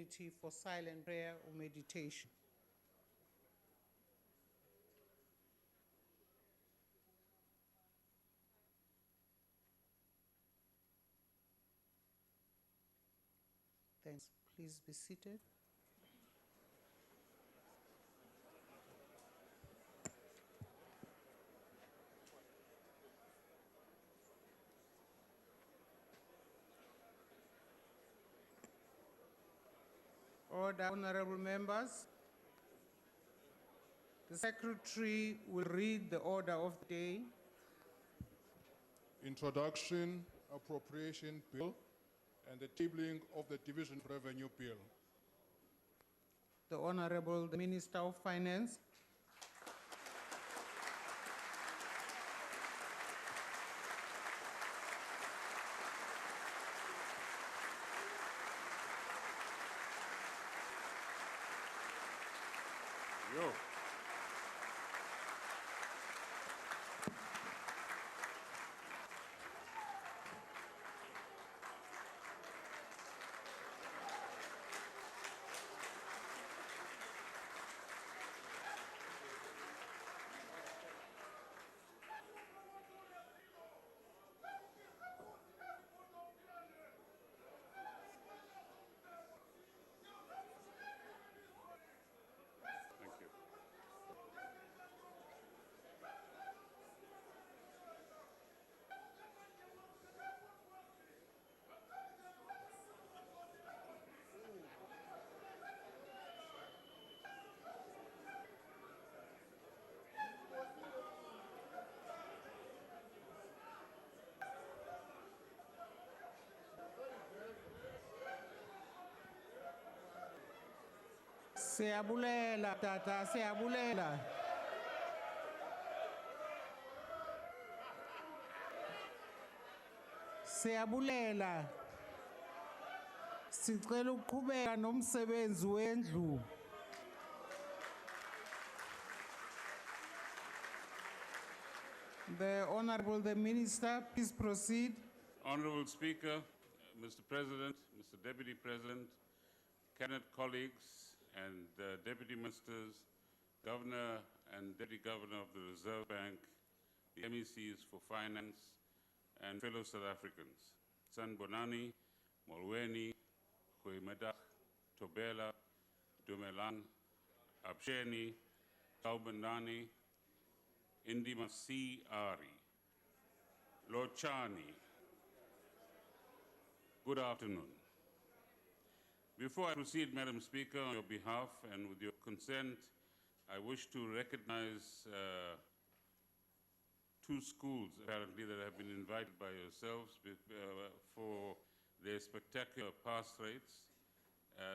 opportunity for silent prayer or meditation. Thanks. Please be seated. Order, honorable members. The Secretary will read the order of the day. Introduction, Appropriation Bill, and the tabling of the Division of Revenue Bill. The Honorable the Minister of Finance. Yo. Thank you. Siyabulela tata, siyabulela. Siyabulela. Sicela ukuqhubeka nomsebenzi wendlu. The Honorable the Minister, please proceed. Honorable Speaker, Mr. President, Mr. Deputy President, Cabinet colleagues, and Deputy Ministers, Governor and Deputy Governor of the Reserve Bank, the MECs for Finance, and fellow South Africans. Sanbonani, Molweni, Goeiemiddag, Tobela, Dumelang, Absheni, Taubendani, Indimasi Ari, Lochani. Good afternoon. Before I proceed, Madam Speaker, on your behalf and with your consent, I wish to recognize two schools, apparently, that have been invited by yourselves for their spectacular pass rates.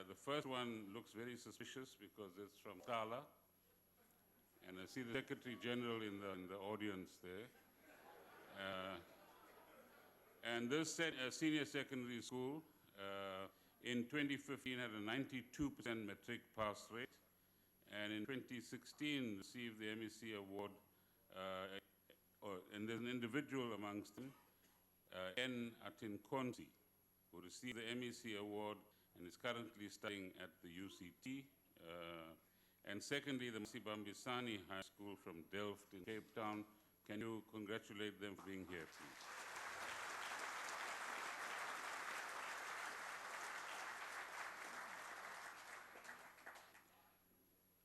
The first one looks very suspicious because it's from Kala, and I see the Secretary General in the audience there. And this senior secondary school in 2015 had a 92% matric pass rate, and in 2016 received the MEC award, and there's an individual amongst them, N. Atinkonti, who received the MEC award and is currently studying at the UCT. And secondly, the Masibambisani High School from Delft in Cape Town. Can you congratulate them for being here, please?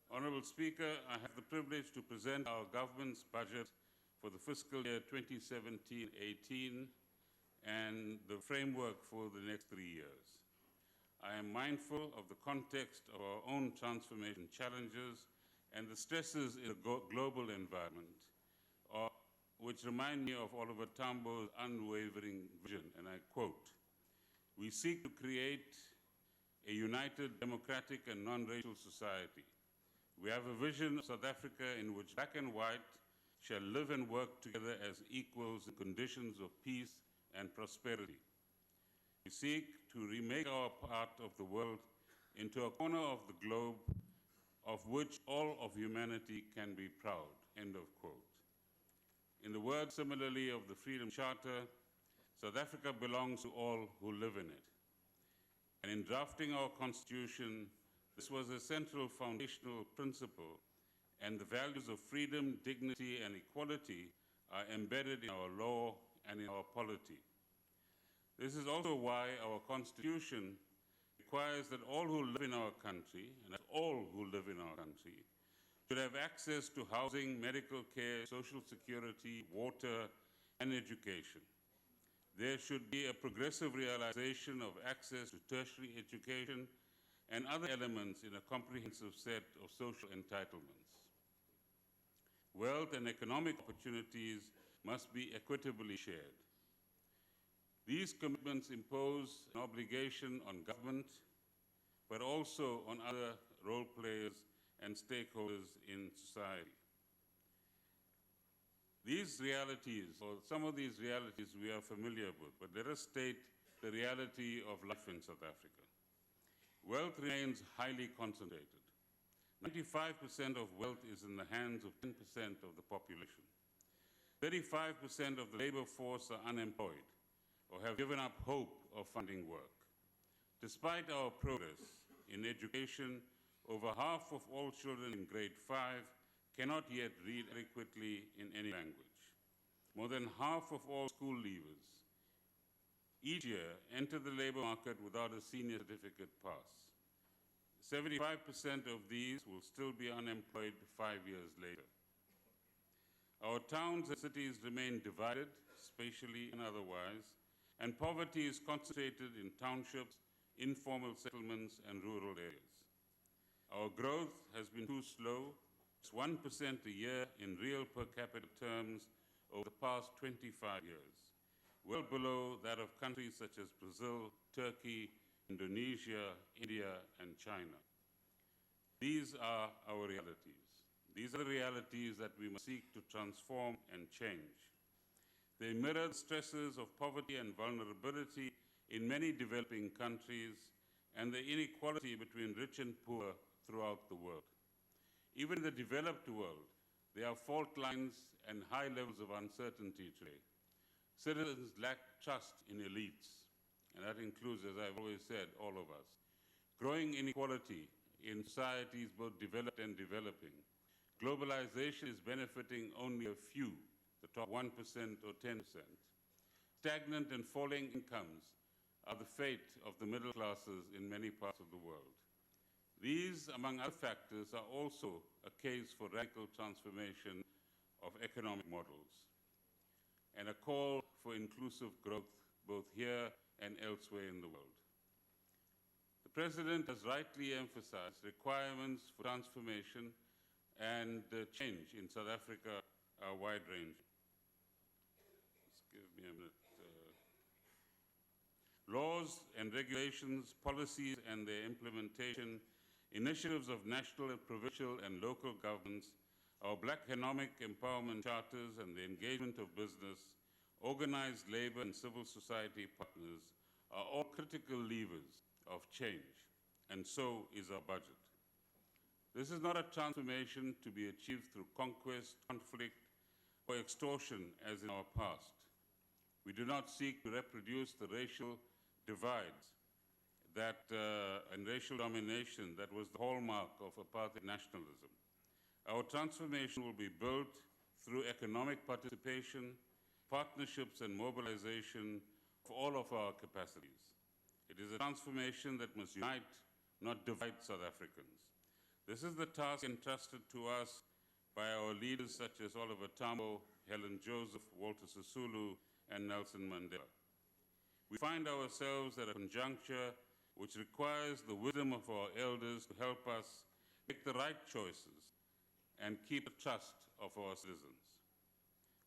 Honorable Speaker, I have the privilege to present our government's budget for the fiscal year 2017-18 and the framework for the next 3 years. I am mindful of the context of our own transformation challenges and the stresses in the global environment, which remind me of Oliver Tambo's unwavering vision, and I quote, "We seek to create a united, democratic, and non-racial society. We have a vision of South Africa in which black and white shall live and work together as equals in conditions of peace and prosperity. We seek to remake our part of the world into a corner of the globe of which all of humanity can be proud," end of quote. In the words, similarly, of the Freedom Charter, South Africa belongs to all who live in it. And in drafting our Constitution, this was a central foundational principle, and the values of freedom, dignity, and equality are embedded in our law and in our polity. This is also why our Constitution requires that all who live in our country, and that's all who live in our country, should have access to housing, medical care, social security, water, and education. There should be a progressive realization of access to tertiary education and other elements in a comprehensive set of social entitlements. Wealth and economic opportunities must be equitably shared. These commitments impose an obligation on government, but also on other role players and stakeholders in society. These realities, or some of these realities we are familiar with, but let us state the reality of life in South Africa. Wealth remains highly concentrated. 95% of wealth is in the hands of 10% of the population. 35% of the labor force are unemployed or have given up hope of finding work. Despite our progress in education, over half of all children in grade 5 cannot yet read adequately in any language. More than half of all school leavers each year enter the labor market without a senior certificate pass. 75% of these will still be unemployed 5 years later. Our towns and cities remain divided, spatially and otherwise, and poverty is concentrated in townships, informal settlements, and rural areas. Our growth has been too slow. It's 1% a year in real per capita terms over the past 25 years, well below that of countries such as Brazil, Turkey, Indonesia, India, and China. These are our realities. These are the realities that we must seek to transform and change. They mirror the stresses of poverty and vulnerability in many developing countries and the inequality between rich and poor throughout the world. Even in the developed world, there are fault lines and high levels of uncertainty today. Citizens lack trust in elites, and that includes, as I've always said, all of us. Growing inequality in societies both developed and developing. Globalization is benefiting only a few, the top 1% or 10%. Stagnant and falling incomes are the fate of the middle classes in many parts of the world. These, among other factors, are also a case for radical transformation of economic models and a call for inclusive growth both here and elsewhere in the world. The President has rightly emphasized requirements for transformation and change in South Africa are wide-ranging. Just give me a minute. Laws and regulations, policies and their implementation, initiatives of national and provincial and local governments, our Black economic empowerment charters and the engagement of business, organized labor and civil society partners are all critical levers of change, and so is our budget. This is not a transformation to be achieved through conquest, conflict, or extortion as in our past. We do not seek to reproduce the racial divides and racial domination that was the hallmark of apartheid nationalism. Our transformation will be built through economic participation, partnerships and mobilization of all of our capacities. It is a transformation that must unite, not divide South Africans. This is the task entrusted to us by our leaders such as Oliver Tambo, Helen Joseph, Walter Sisulu, and Nelson Mandela. We find ourselves at a conjuncture which requires the wisdom of our elders to help us make the right choices and keep the trust of our citizens.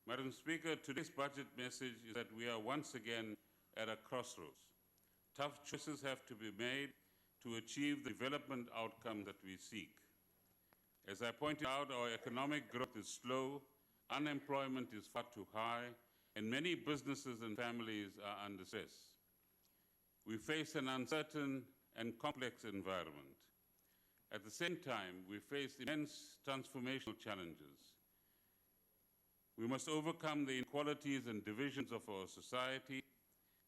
Madam Speaker, today's budget message is that we are once again at a crossroads. Tough choices have to be made to achieve the development outcome that we seek. As I pointed out, our economic growth is slow, unemployment is far too high, and many businesses and families are under stress. We face an uncertain and complex environment. At the same time, we face immense transformational challenges. We must overcome the inequalities and divisions of our society,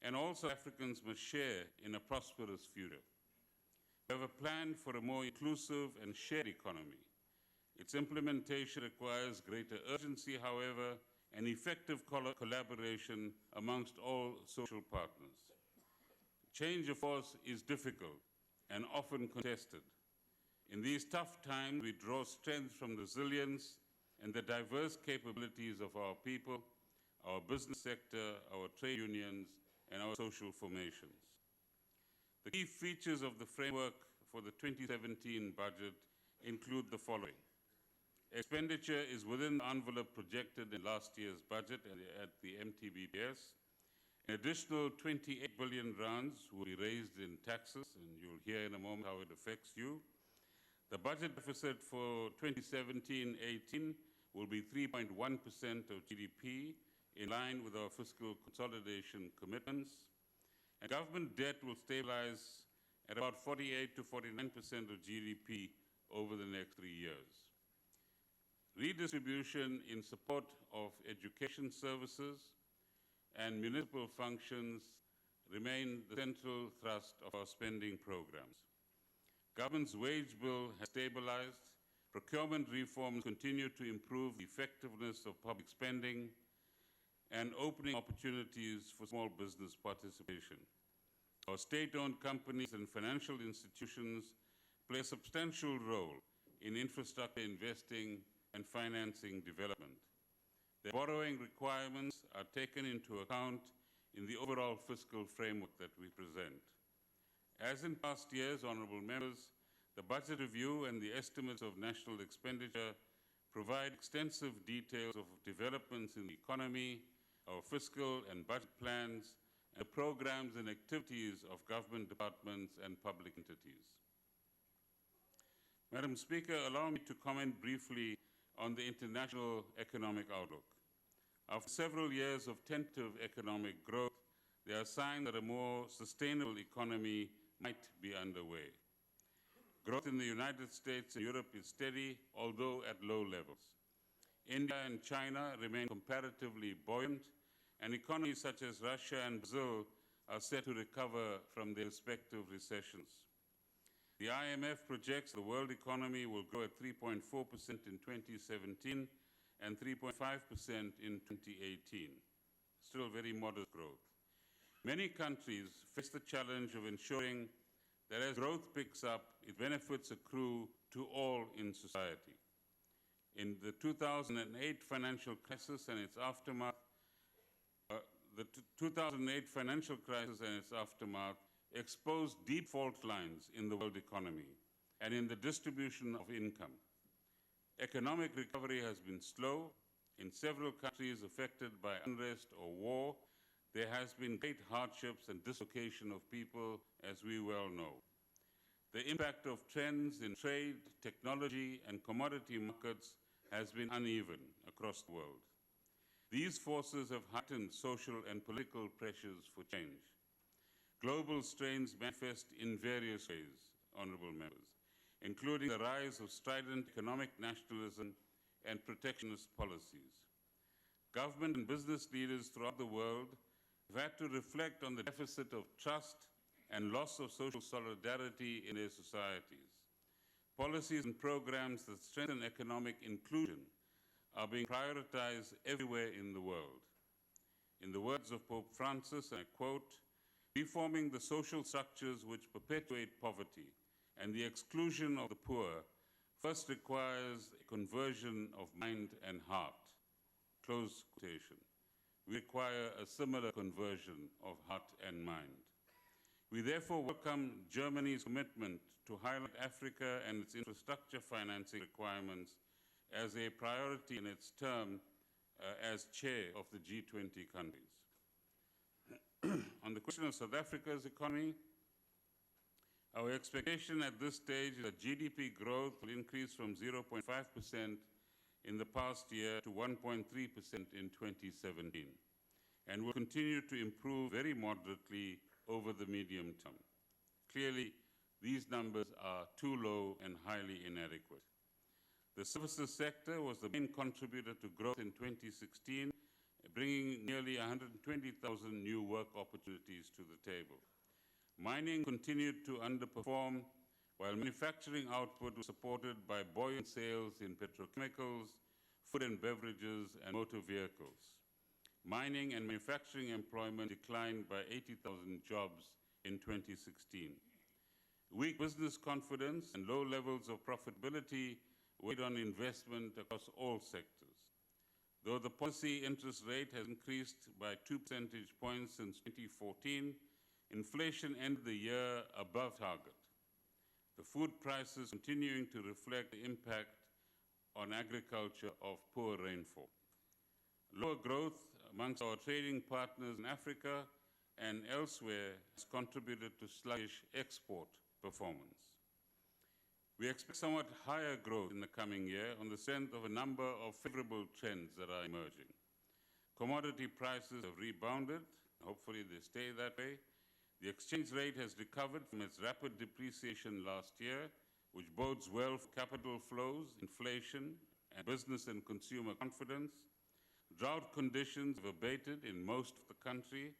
and also Africans must share in a prosperous future. We have a plan for a more inclusive and shared economy. Its implementation requires greater urgency, however, and effective collaboration amongst all social partners. Change, of course, is difficult and often contested. In these tough times, we draw strength from resilience and the diverse capabilities of our people, our business sector, our trade unions, and our social formations. The key features of the framework for the 2017 budget include the following. Expenditure is within the envelope projected in last year's budget at the MTBPS. An additional 28 billion rands will be raised in taxes, and you'll hear in a moment how it affects you. The budget deficit for 2017-18 will be 3.1% of GDP, in line with our fiscal consolidation commitments. And government debt will stabilize at about 48 to 49% of GDP over the next 3 years. Redistribution in support of education services and municipal functions remain the central thrust of our spending programs. Government's wage bill has stabilized. Procurement reforms continue to improve the effectiveness of public spending and opening opportunities for small business participation. Our state-owned companies and financial institutions play a substantial role in infrastructure investing and financing development. Their borrowing requirements are taken into account in the overall fiscal framework that we present. As in past years, honorable members, the budget review and the estimates of national expenditure provide extensive details of developments in the economy, our fiscal and budget plans, and programs and activities of government departments and public entities. Madam Speaker, allow me to comment briefly on the international economic outlook. After several years of tentative economic growth, there are signs that a more sustainable economy might be underway. Growth in the United States and Europe is steady, although at low levels. India and China remain comparatively buoyant, and economies such as Russia and Brazil are set to recover from their respective recessions. The IMF projects the world economy will grow at 3.4% in 2017 and 3.5% in 2018. Still very modest growth. Many countries face the challenge of ensuring that as growth picks up, its benefits accrue to all in society. In the 2008 financial crisis and its aftermath, exposed deep fault lines in the world economy and in the distribution of income. Economic recovery has been slow. In several countries affected by unrest or war, there has been great hardships and dislocation of people, as we well know. The impact of trends in trade, technology, and commodity markets has been uneven across the world. These forces have heightened social and political pressures for change. Global strains manifest in various ways, honorable members, including the rise of strident economic nationalism and protectionist policies. Government and business leaders throughout the world have had to reflect on the deficit of trust and loss of social solidarity in their societies. Policies and programs that strengthen economic inclusion are being prioritized everywhere in the world. In the words of Pope Francis, and I quote, "Reforming the social structures which perpetuate poverty and the exclusion of the poor first requires a conversion of mind and heart." Close quotation. We require a similar conversion of heart and mind. We therefore welcome Germany's commitment to highlight Africa and its infrastructure financing requirements as a priority in its term as chair of the G20 countries. On the question of South Africa's economy, our expectation at this stage is that GDP growth will increase from 0.5% in the past year to 1.3% in 2017, and will continue to improve very moderately over the medium term. Clearly, these numbers are too low and highly inadequate. The services sector was the main contributor to growth in 2016, bringing nearly 120,000 new work opportunities to the table. Mining continued to underperform, while manufacturing output was supported by buoyant sales in petrochemicals, food and beverages, and motor vehicles. Mining and manufacturing employment declined by 80,000 jobs in 2016. Weak business confidence and low levels of profitability weighed on investment across all sectors. Though the policy interest rate has increased by 2 percentage points since 2014, inflation ended the year above target. The food prices continuing to reflect the impact on agriculture of poor rainfall. Lower growth amongst our trading partners in Africa and elsewhere has contributed to sluggish export performance. We expect somewhat higher growth in the coming year on the strength of a number of favorable trends that are emerging. Commodity prices have rebounded. Hopefully they stay that way. The exchange rate has recovered from its rapid depreciation last year, which bodes well for capital flows, inflation, and business and consumer confidence. Drought conditions have abated in most of the country.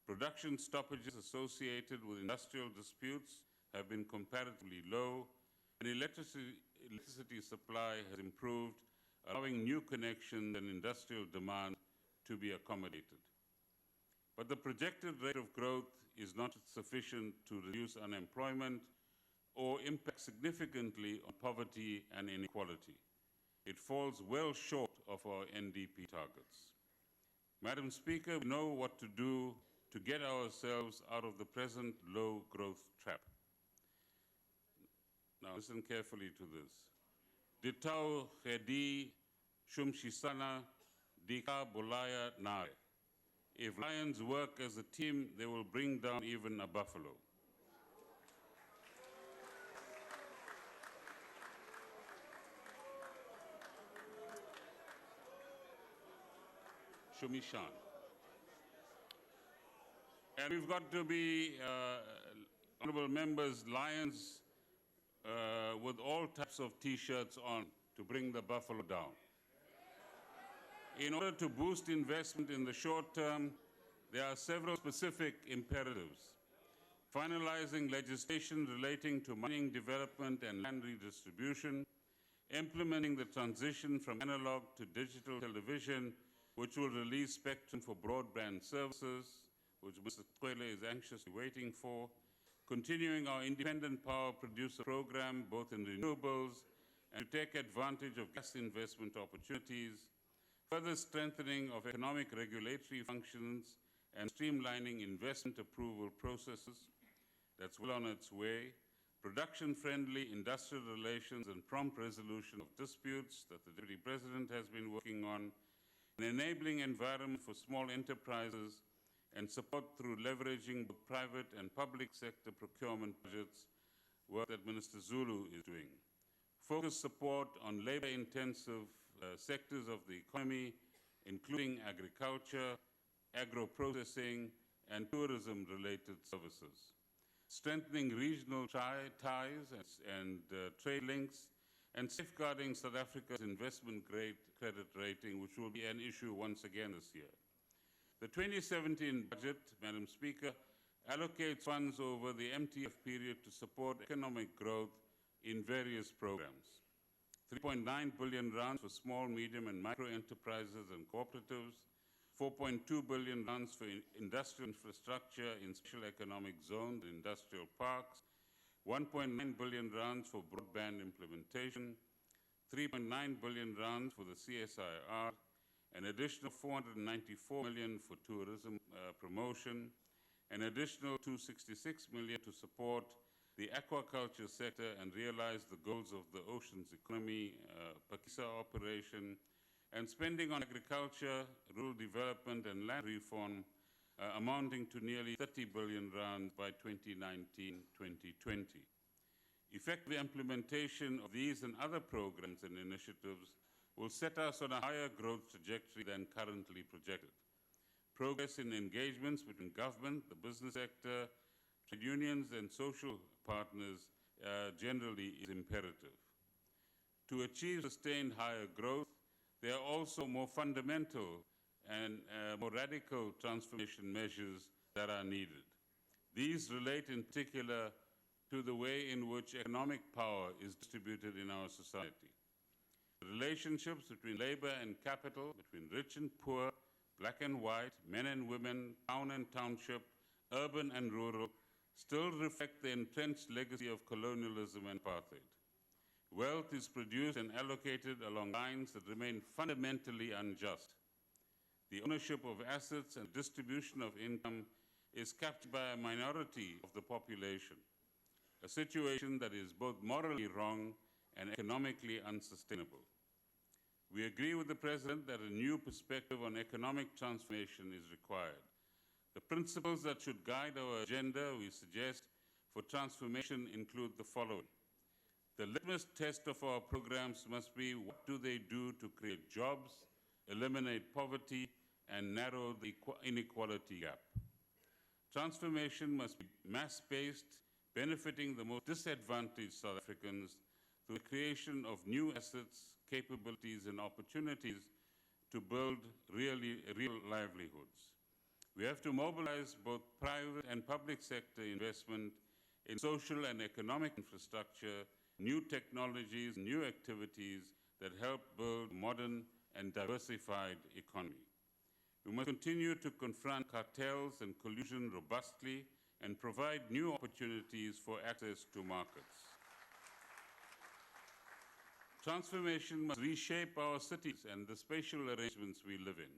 Production stoppages associated with industrial disputes have been comparatively low, and electricity supply has improved, allowing new connections and industrial demand to be accommodated. But the projected rate of growth is not sufficient to reduce unemployment or impact significantly on poverty and inequality. It falls well short of our NDP targets. Madam Speaker, we know what to do to get ourselves out of the present low growth trap. Now listen carefully to this. Ditau Khedi Shumshisana Dika Bolaya Nare. If lions work as a team, they will bring down even a buffalo. Shumishan. And we've got to be, honorable members, lions with all types of T-shirts on to bring the buffalo down. In order to boost investment in the short term, there are several specific imperatives. Finalizing legislation relating to mining development and land redistribution, implementing the transition from analog to digital television, which will release spectrum for broadband services, which Mr. Kwele is anxiously waiting for, continuing our independent power producer program, both in renewables and to take advantage of gas investment opportunities, further strengthening of economic regulatory functions and streamlining investment approval processes. That's well on its way. Production-friendly industrial relations and prompt resolution of disputes that the Deputy President has been working on, an enabling environment for small enterprises, and support through leveraging the private and public sector procurement budgets, work that Minister Zulu is doing. Focused support on labor-intensive sectors of the economy, including agriculture, agro-processing, and tourism-related services. Strengthening regional ties and trade links, and safeguarding South Africa's investment-grade credit rating, which will be an issue once again this year. The 2017 budget, Madam Speaker, allocates funds over the MTF period to support economic growth in various programs. 3.9 billion rands for small, medium, and micro enterprises and cooperatives, 4.2 billion rands for industrial infrastructure in special economic zones and industrial parks, 1.9 billion rands for broadband implementation, 3.9 billion rands for the CSIR, an additional 494 million for tourism promotion, an additional 266 million to support the aquaculture sector and realize the goals of the oceans economy, Pakisa operation, and spending on agriculture, rural development, and land reform amounting to nearly 30 billion rand by 2019-2020. Effective implementation of these and other programs and initiatives will set us on a higher growth trajectory than currently projected. Progress in engagements between government, the business sector, trade unions, and social partners generally is imperative. To achieve sustained higher growth, there are also more fundamental and more radical transformation measures that are needed. These relate in particular to the way in which economic power is distributed in our society. The relationships between labor and capital, between rich and poor, black and white, men and women, town and township, urban and rural, still reflect the entrenched legacy of colonialism and apartheid. Wealth is produced and allocated along lines that remain fundamentally unjust. The ownership of assets and distribution of income is captured by a minority of the population, a situation that is both morally wrong and economically unsustainable. We agree with the President that a new perspective on economic transformation is required. The principles that should guide our agenda, we suggest, for transformation include the following. The litmus test of our programs must be what do they do to create jobs, eliminate poverty, and narrow the inequality gap. Transformation must be mass-based, benefiting the most disadvantaged South Africans through the creation of new assets, capabilities, and opportunities to build real livelihoods. We have to mobilize both private and public sector investment in social and economic infrastructure, new technologies, new activities that help build a modern and diversified economy. We must continue to confront cartels and collusion robustly and provide new opportunities for access to markets. Transformation must reshape our cities and the spatial arrangements we live in,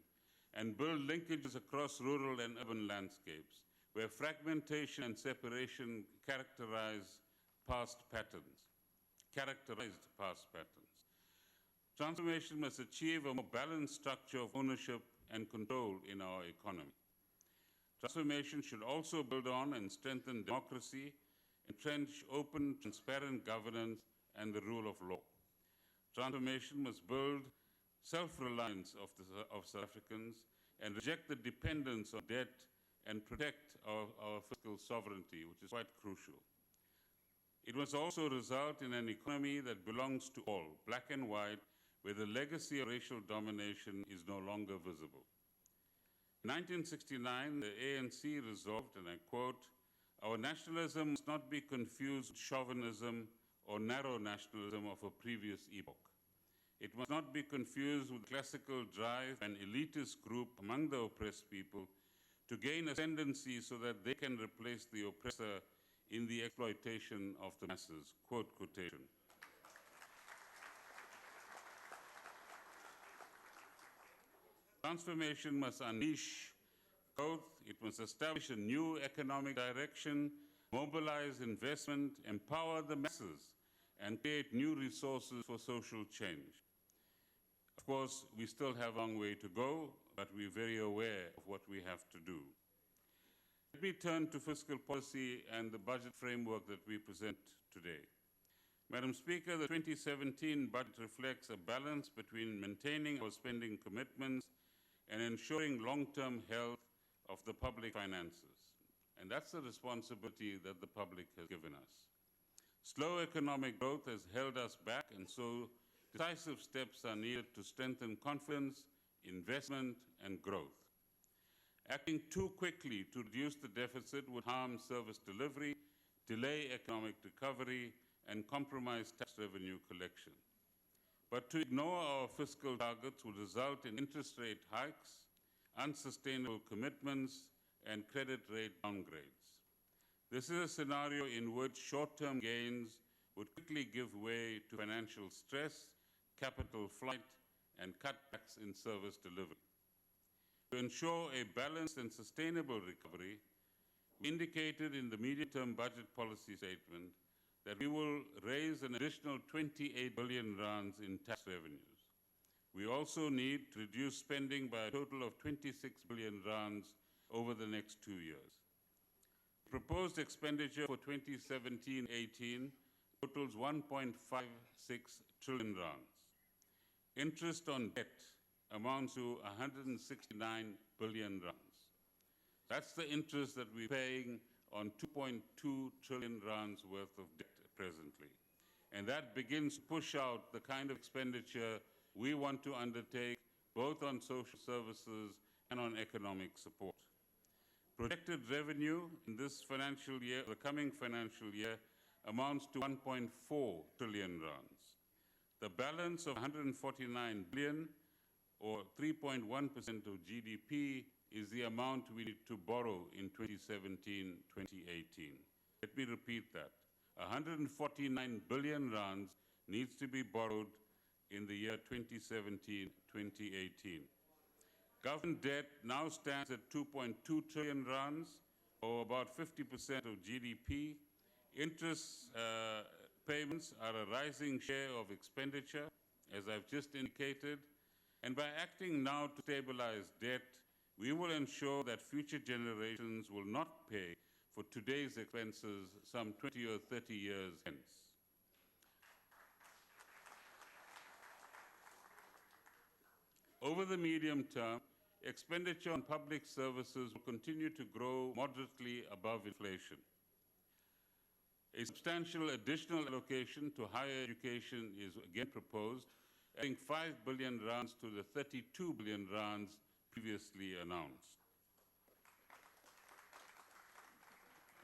and build linkages across rural and urban landscapes, where fragmentation and separation characterized past patterns. Transformation must achieve a more balanced structure of ownership and control in our economy. Transformation should also build on and strengthen democracy, entrench open, transparent governance, and the rule of law. Transformation must build self-reliance of South Africans and reject the dependence on debt and protect our fiscal sovereignty, which is quite crucial. It must also result in an economy that belongs to all, black and white, where the legacy of racial domination is no longer visible. In 1969, the ANC resolved, and I quote, "Our nationalism must not be confused with chauvinism or narrow nationalism of a previous epoch. It must not be confused with classical drive and elitist group among the oppressed people to gain ascendancy so that they can replace the oppressor in the exploitation of the masses," quote quotation. Transformation must unleash growth. It must establish a new economic direction, mobilize investment, empower the masses, and create new resources for social change. Of course, we still have a long way to go, but we're very aware of what we have to do. Let me turn to fiscal policy and the budget framework that we present today. Madam Speaker, the 2017 budget reflects a balance between maintaining our spending commitments and ensuring long-term health of the public finances. And that's the responsibility that the public has given us. Slow economic growth has held us back, and so decisive steps are needed to strengthen confidence, investment, and growth. Acting too quickly to reduce the deficit would harm service delivery, delay economic recovery, and compromise tax revenue collection. But to ignore our fiscal targets would result in interest rate hikes, unsustainable commitments, and credit rate downgrades. This is a scenario in which short-term gains would quickly give way to financial stress, capital flight, and cutbacks in service delivery. To ensure a balanced and sustainable recovery, we indicated in the medium-term budget policy statement that we will raise an additional 28 billion rands in tax revenues. We also need to reduce spending by a total of 26 billion rands over the next 2 years. Proposed expenditure for 2017-18 totals 1.56 trillion rands. Interest on debt amounts to 169 billion rands. That's the interest that we're paying on 2.2 trillion rands worth of debt presently. And that begins to push out the kind of expenditure we want to undertake both on social services and on economic support. Projected revenue in this financial year, the coming financial year, amounts to 1.4 trillion rands. The balance of 149 billion, or 3.1% of GDP, is the amount we need to borrow in 2017-2018. Let me repeat that. 149 billion rands needs to be borrowed in the year 2017-2018. Government debt now stands at 2.2 trillion rands, or about 50% of GDP. Interest payments are a rising share of expenditure, as I've just indicated, and by acting now to stabilize debt, we will ensure that future generations will not pay for today's expenses some 20 or 30 years hence. Over the medium term, expenditure on public services will continue to grow moderately above inflation. A substantial additional allocation to higher education is again proposed, adding 5 billion rands to the 32 billion rands previously announced.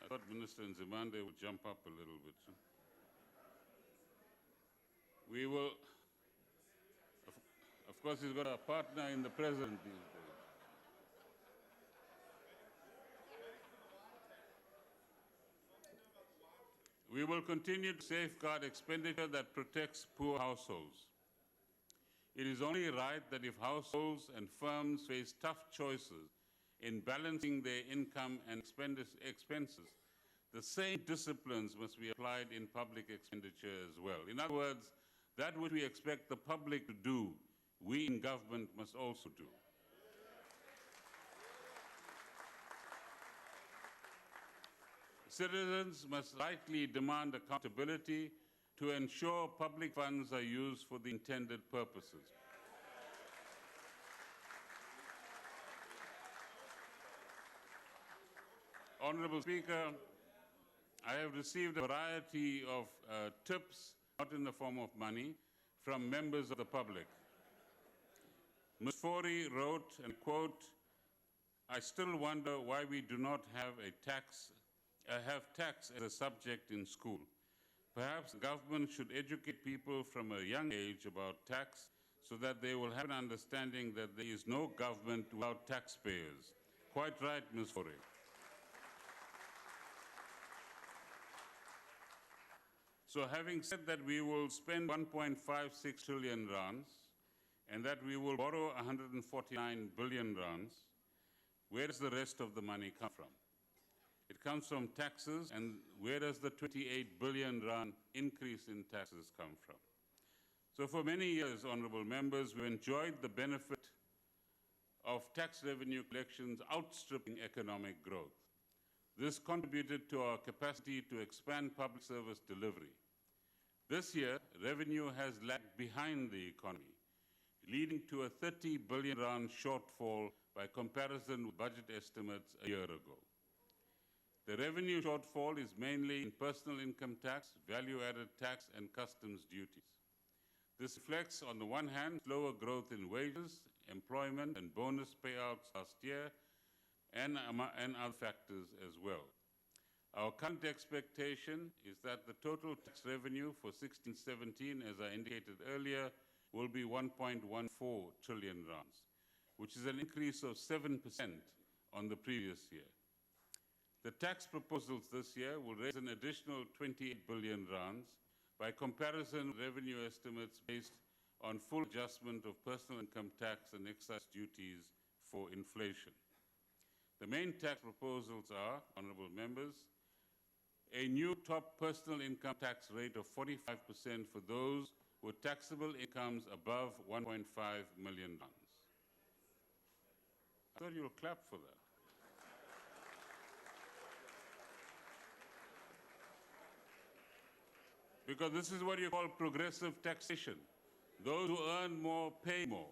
I thought Minister Nzimande would jump up a little bit. We will, of course, he's got a partner in the president these days. We will continue to safeguard expenditure that protects poor households. It is only right that if households and firms face tough choices in balancing their income and expenses, the same disciplines must be applied in public expenditure as well. In other words, that which we expect the public to do, we in government must also do. Citizens must rightly demand accountability to ensure public funds are used for the intended purposes. Honorable Speaker, I have received a variety of tips, not in the form of money, from members of the public. Ms. Fori wrote, and quote, "I still wonder why we do not have tax as a subject in school. Perhaps the government should educate people from a young age about tax so that they will have an understanding that there is no government without taxpayers." Quite right, Ms. Fori. So having said that we will spend 1.56 trillion rands and that we will borrow 149 billion rands, where does the rest of the money come from? It comes from taxes, and where does the 28 billion rand increase in taxes come from? So for many years, honorable members, we enjoyed the benefit of tax revenue collections outstripping economic growth. This contributed to our capacity to expand public service delivery. This year, revenue has lagged behind the economy, leading to a 30 billion rand shortfall by comparison with budget estimates a year ago. The revenue shortfall is mainly in personal income tax, value-added tax, and customs duties. This reflects, on the one hand, slower growth in wages, employment, and bonus payouts last year, and other factors as well. Our current expectation is that the total tax revenue for 16-17, as I indicated earlier, will be 1.14 trillion rands, which is an increase of 7% on the previous year. The tax proposals this year will raise an additional 28 billion rands. By comparison, revenue estimates based on full adjustment of personal income tax and excise duties for inflation. The main tax proposals are, honorable members, a new top personal income tax rate of 45% for those with taxable incomes above 1.5 million rands. I thought you would clap for that. Because this is what you call progressive taxation. Those who earn more pay more.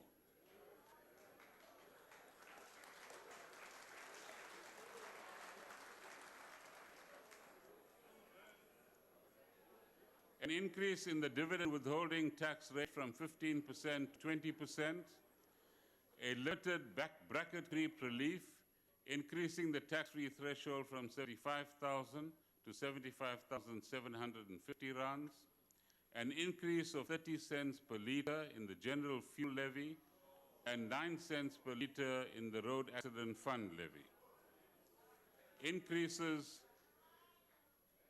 An increase in the dividend withholding tax rate from 15% to 20%, a limited bracket creep relief, increasing the tax-free threshold from 75,000 to 75,750 rands, an increase of 30 cents per litre in the general fuel levy, and 9 cents per litre in the road accident fund levy. Increases,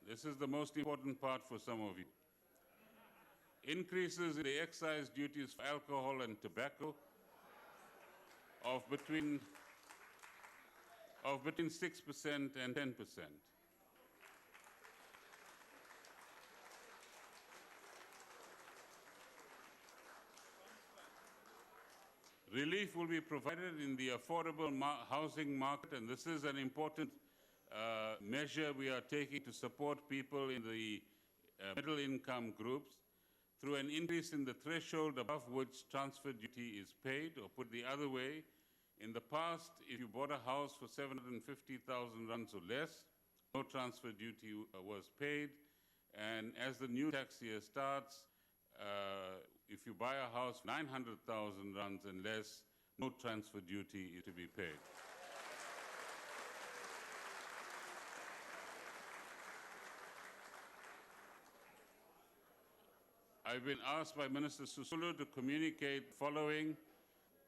this is the most important part for some of you, increases in the excise duties for alcohol and tobacco of between 6% and 10%. Relief will be provided in the affordable housing market, and this is an important measure we are taking to support people in the middle income groups through an increase in the threshold above which transfer duty is paid, or put the other way, in the past, if you bought a house for 750,000 rands or less, no transfer duty was paid, and as the new tax year starts, if you buy a house 900,000 rands and less, no transfer duty is to be paid. I've been asked by Minister Sisulu to communicate the following,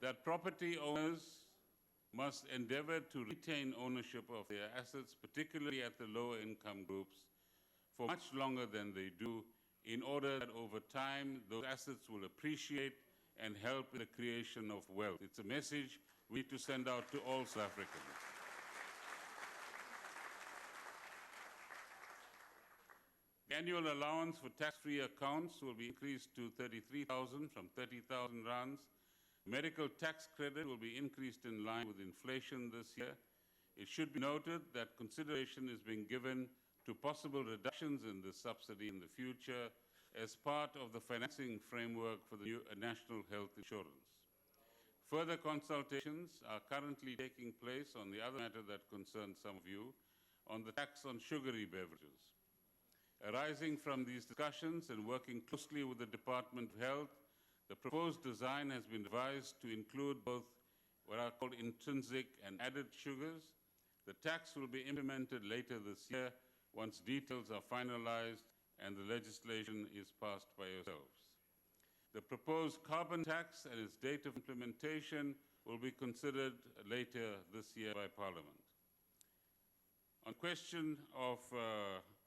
that property owners must endeavor to retain ownership of their assets, particularly at the lower income groups, for much longer than they do, in order that over time those assets will appreciate and help in the creation of wealth. It's a message we need to send out to all South Africans. The annual allowance for tax-free accounts will be increased to 33,000 from 30,000 rands. Medical tax credit will be increased in line with inflation this year. It should be noted that consideration is being given to possible reductions in this subsidy in the future as part of the financing framework for the new national health insurance. Further consultations are currently taking place on the other matter that concerns some of you, on the tax on sugary beverages. Arising from these discussions and working closely with the Department of Health, the proposed design has been revised to include both what are called intrinsic and added sugars. The tax will be implemented later this year once details are finalized and the legislation is passed by yourselves. The proposed carbon tax and its date of implementation will be considered later this year by Parliament. On question of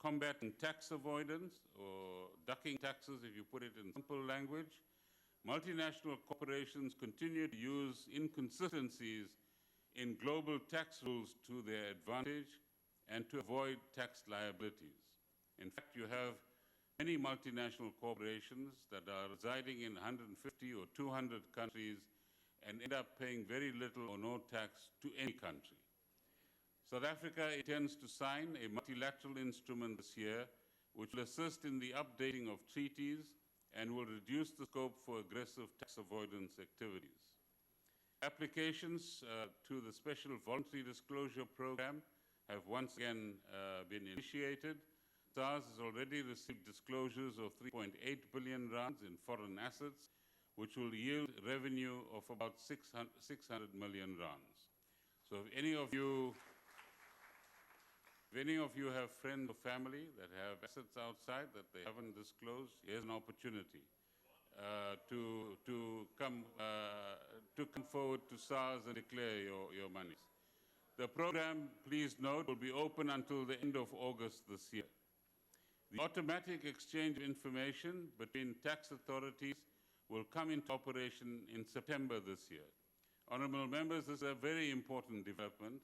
combating tax avoidance, or ducking taxes if you put it in simple language, multinational corporations continue to use inconsistencies in global tax rules to their advantage and to avoid tax liabilities. In fact, you have many multinational corporations that are residing in 150 or 200 countries and end up paying very little or no tax to any country. South Africa intends to sign a multilateral instrument this year which will assist in the updating of treaties and will reduce the scope for aggressive tax avoidance activities. Applications to the Special Voluntary Disclosure Program have once again been initiated. SARS has already received disclosures of 3.8 billion rands in foreign assets, which will yield revenue of about 600 million rands. So if any of you have friends or family that have assets outside that they haven't disclosed, here's an opportunity to come forward to SARS and declare your monies. The program, please note, will be open until the end of August this year. The automatic exchange of information between tax authorities will come into operation in September this year. Honourable members, this is a very important development,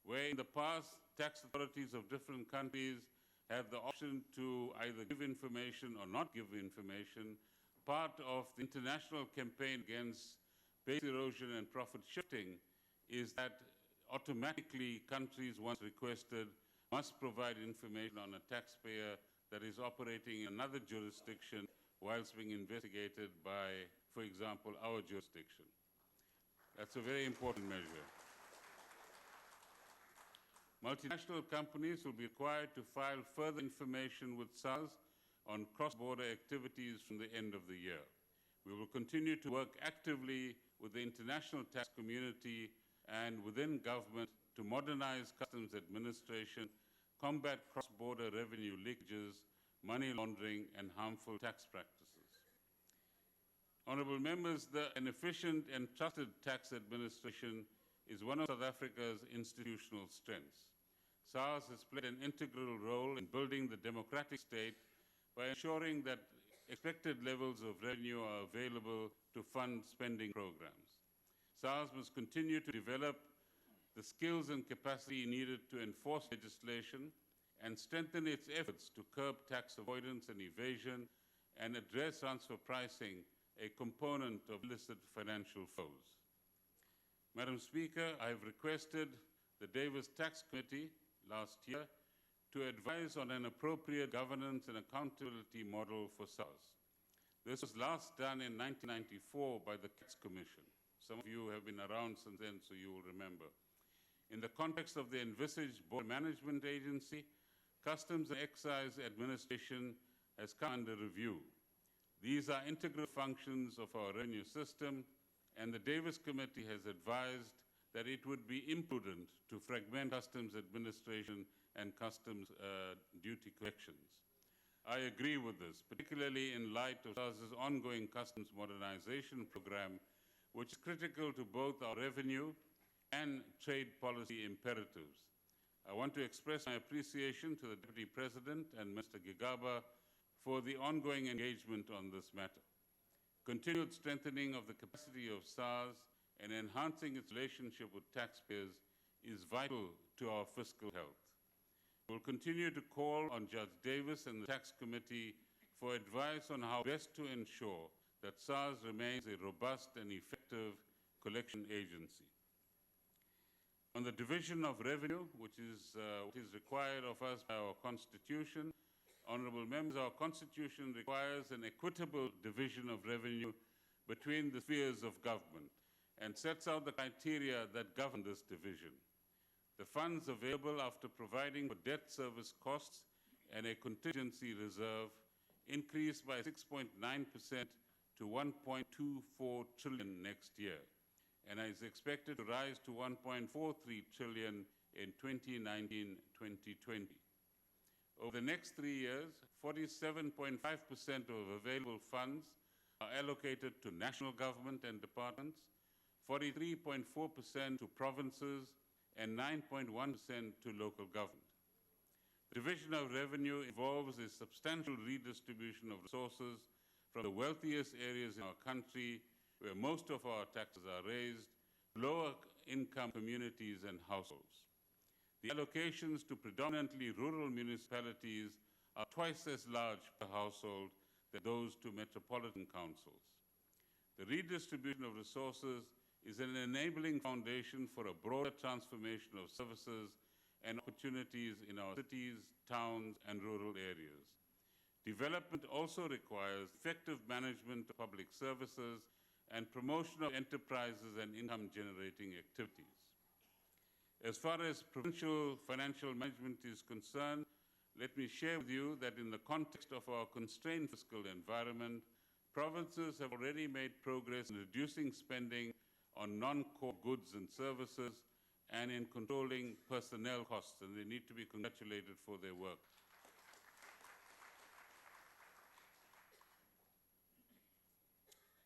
where in the past, tax authorities of different countries had the option to either give information or not give information. Part of the international campaign against base erosion and profit shifting is that automatically countries, once requested, must provide information on a taxpayer that is operating in another jurisdiction whilst being investigated by, for example, our jurisdiction. That's a very important measure. Multinational companies will be required to file further information with SARS on cross-border activities from the end of the year. We will continue to work actively with the international tax community and within government to modernize customs administration, combat cross-border revenue leakages, money laundering, and harmful tax practices. Honourable members, an efficient and trusted tax administration is one of South Africa's institutional strengths. SARS has played an integral role in building the democratic state by ensuring that expected levels of revenue are available to fund spending programs. SARS must continue to develop the skills and capacity needed to enforce legislation and strengthen its efforts to curb tax avoidance and evasion and address transfer pricing, a component of illicit financial flows. Madam Speaker, I have requested the Davis Tax Committee last year to advise on an appropriate governance and accountability model for SARS. This was last done in 1994 by the Tax Commission. Some of you have been around since then, so you will remember. In the context of the envisaged Board Management Agency, Customs and Excise Administration has come under review. These are integral functions of our revenue system, and the Davis Committee has advised that it would be imprudent to fragment customs administration and customs duty collections. I agree with this, particularly in light of SARS's ongoing customs modernization program, which is critical to both our revenue and trade policy imperatives. I want to express my appreciation to the Deputy President and Mr. Gigaba for the ongoing engagement on this matter. Continued strengthening of the capacity of SARS and enhancing its relationship with taxpayers is vital to our fiscal health. We will continue to call on Judge Davis and the Tax Committee for advice on how best to ensure that SARS remains a robust and effective collection agency. On the division of revenue, which is required of us by our Constitution, Honourable members, our Constitution requires an equitable division of revenue between the spheres of government and sets out the criteria that govern this division. The funds available after providing for debt service costs and a contingency reserve increased by 6.9% to 1.24 trillion next year, and is expected to rise to 1.43 trillion in 2019-2020. Over the next 3 years, 47.5% of available funds are allocated to national government and departments, 43.4% to provinces, and 9.1% to local government. The division of revenue involves a substantial redistribution of resources from the wealthiest areas in our country, where most of our taxes are raised, to lower income communities and households. The allocations to predominantly rural municipalities are twice as large per household than those to metropolitan councils. The redistribution of resources is an enabling foundation for a broader transformation of services and opportunities in our cities, towns, and rural areas. Development also requires effective management of public services and promotion of enterprises and income-generating activities. As far as provincial financial management is concerned, let me share with you that in the context of our constrained fiscal environment, provinces have already made progress in reducing spending on non-core goods and services and in controlling personnel costs, and they need to be congratulated for their work.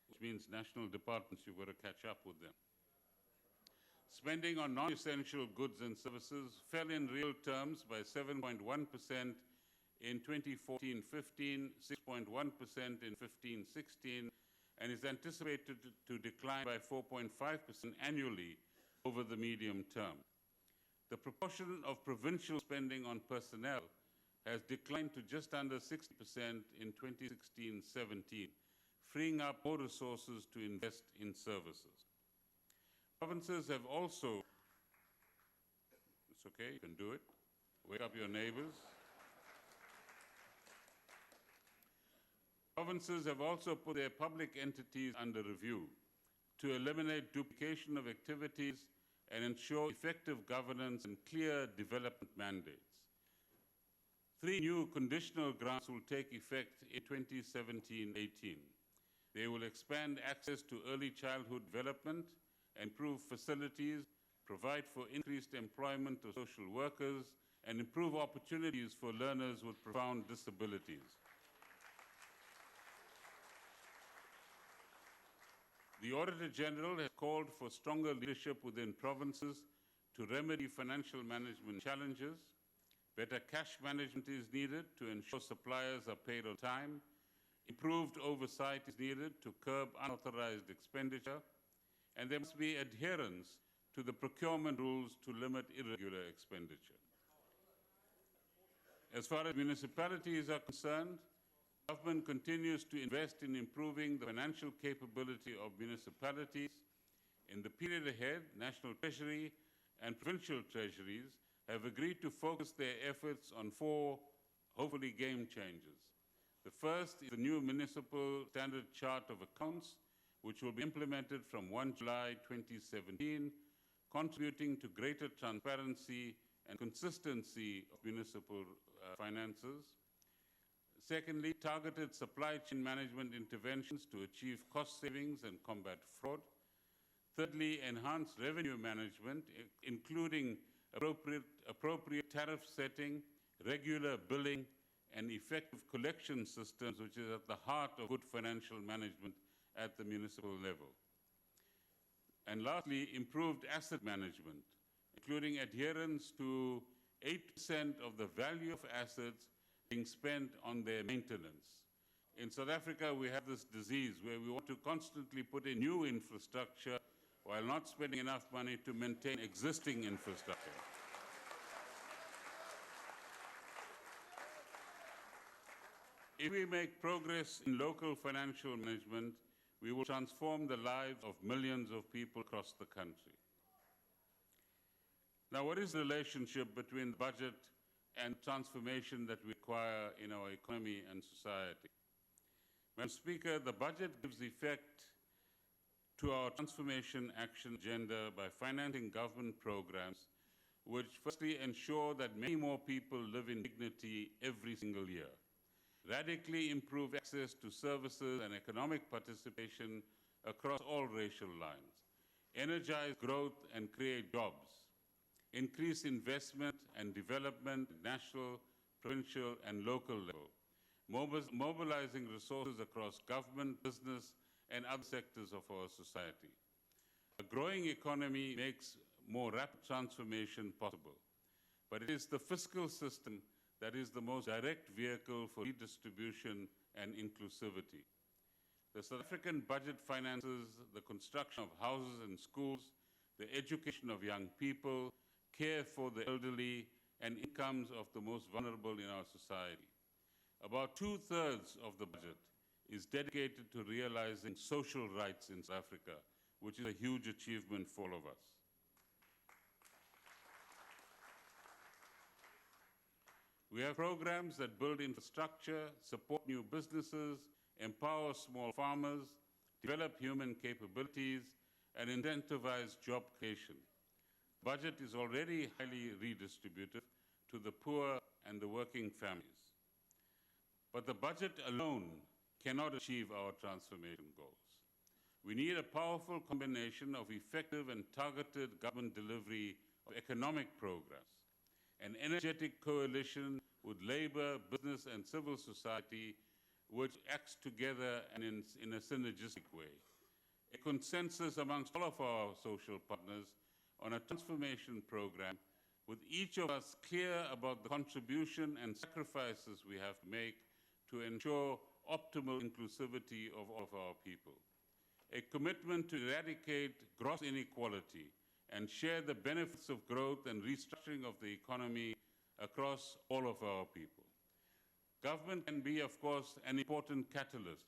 Which means national departments, you've got to catch up with them. Spending on non-essential goods and services fell in real terms by 7.1% in 2014-15, 6.1% in 15-16, and is anticipated to decline by 4.5% annually over the medium term. The proportion of provincial spending on personnel has declined to just under 60% in 2016-17, freeing up more resources to invest in services. Provinces have also, it's okay, you can do it, wake up your neighbors. Provinces have also put their public entities under review to eliminate duplication of activities and ensure effective governance and clear development mandates. 3 new conditional grants will take effect in 2017-18. They will expand access to early childhood development, improve facilities, provide for increased employment of social workers, and improve opportunities for learners with profound disabilities. The Auditor General has called for stronger leadership within provinces to remedy financial management challenges. Better cash management is needed to ensure suppliers are paid on time. Improved oversight is needed to curb unauthorized expenditure. And there must be adherence to the procurement rules to limit irregular expenditure. As far as municipalities are concerned, government continues to invest in improving the financial capability of municipalities. In the period ahead, National Treasury and provincial treasuries have agreed to focus their efforts on 4, hopefully, game changers. The first is the new Municipal Standard Chart of Accounts, which will be implemented from 1 July 2017, contributing to greater transparency and consistency of municipal finances. Secondly, targeted supply chain management interventions to achieve cost savings and combat fraud. Thirdly, enhanced revenue management, including appropriate tariff setting, regular billing, and effective collection systems, which is at the heart of good financial management at the municipal level. And lastly, improved asset management, including adherence to 8% of the value of assets being spent on their maintenance. In South Africa, we have this disease where we want to constantly put in new infrastructure while not spending enough money to maintain existing infrastructure. If we make progress in local financial management, we will transform the lives of millions of people across the country. Now, what is the relationship between the budget and transformation that we require in our economy and society? Madam Speaker, the budget gives effect to our transformation action agenda by financing government programs which firstly ensure that many more people live in dignity every single year, radically improve access to services and economic participation across all racial lines, energize growth and create jobs, increase investment and development at national, provincial, and local level, mobilizing resources across government, business, and other sectors of our society. A growing economy makes more rapid transformation possible, but it is the fiscal system that is the most direct vehicle for redistribution and inclusivity. The South African budget finances the construction of houses and schools, the education of young people, care for the elderly, and incomes of the most vulnerable in our society. About 2/3 of the budget is dedicated to realizing social rights in South Africa, which is a huge achievement for all of us. We have programs that build infrastructure, support new businesses, empower small farmers, develop human capabilities, and incentivize job creation. The budget is already highly redistributive to the poor and the working families. But the budget alone cannot achieve our transformation goals. We need a powerful combination of effective and targeted government delivery of economic progress, an energetic coalition with labor, business, and civil society which acts together and in a synergistic way, a consensus amongst all of our social partners on a transformation program with each of us clear about the contribution and sacrifices we have to make to ensure optimal inclusivity of all of our people. A commitment to eradicate gross inequality and share the benefits of growth and restructuring of the economy across all of our people. Government can be, of course, an important catalyst,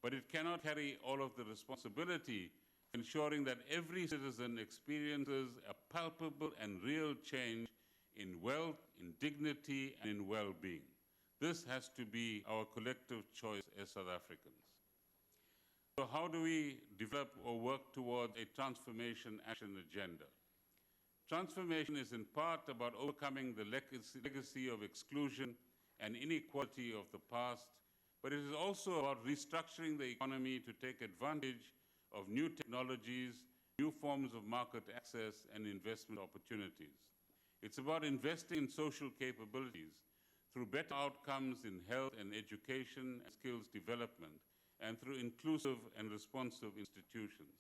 but it cannot carry all of the responsibility ensuring that every citizen experiences a palpable and real change in wealth, in dignity, and in well-being. This has to be our collective choice as South Africans. So how do we develop or work towards a transformation action agenda? Transformation is in part about overcoming the legacy of exclusion and inequality of the past but it is also about restructuring the economy to take advantage of new technologies, new forms of market access, and investment opportunities. It's about investing in social capabilities through better outcomes in health and education and skills development, and through inclusive and responsive institutions.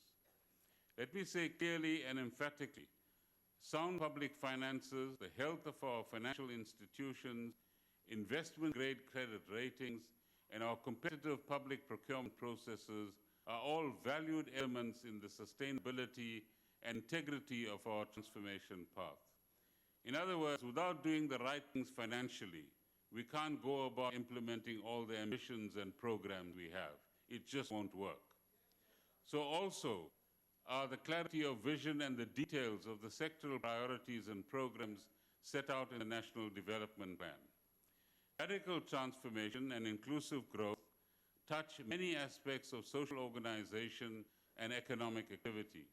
Let me say clearly and emphatically, sound public finances, the health of our financial institutions, investment-grade credit ratings, and our competitive public procurement processes are all valued elements in the sustainability and integrity of our transformation path. In other words, without doing the right things financially, we can't go about implementing all the ambitions and programs we have. It just won't work. So also are the clarity of vision and the details of the sectoral priorities and programs set out in the National Development Plan. Radical transformation and inclusive growth touch many aspects of social organization and economic activity.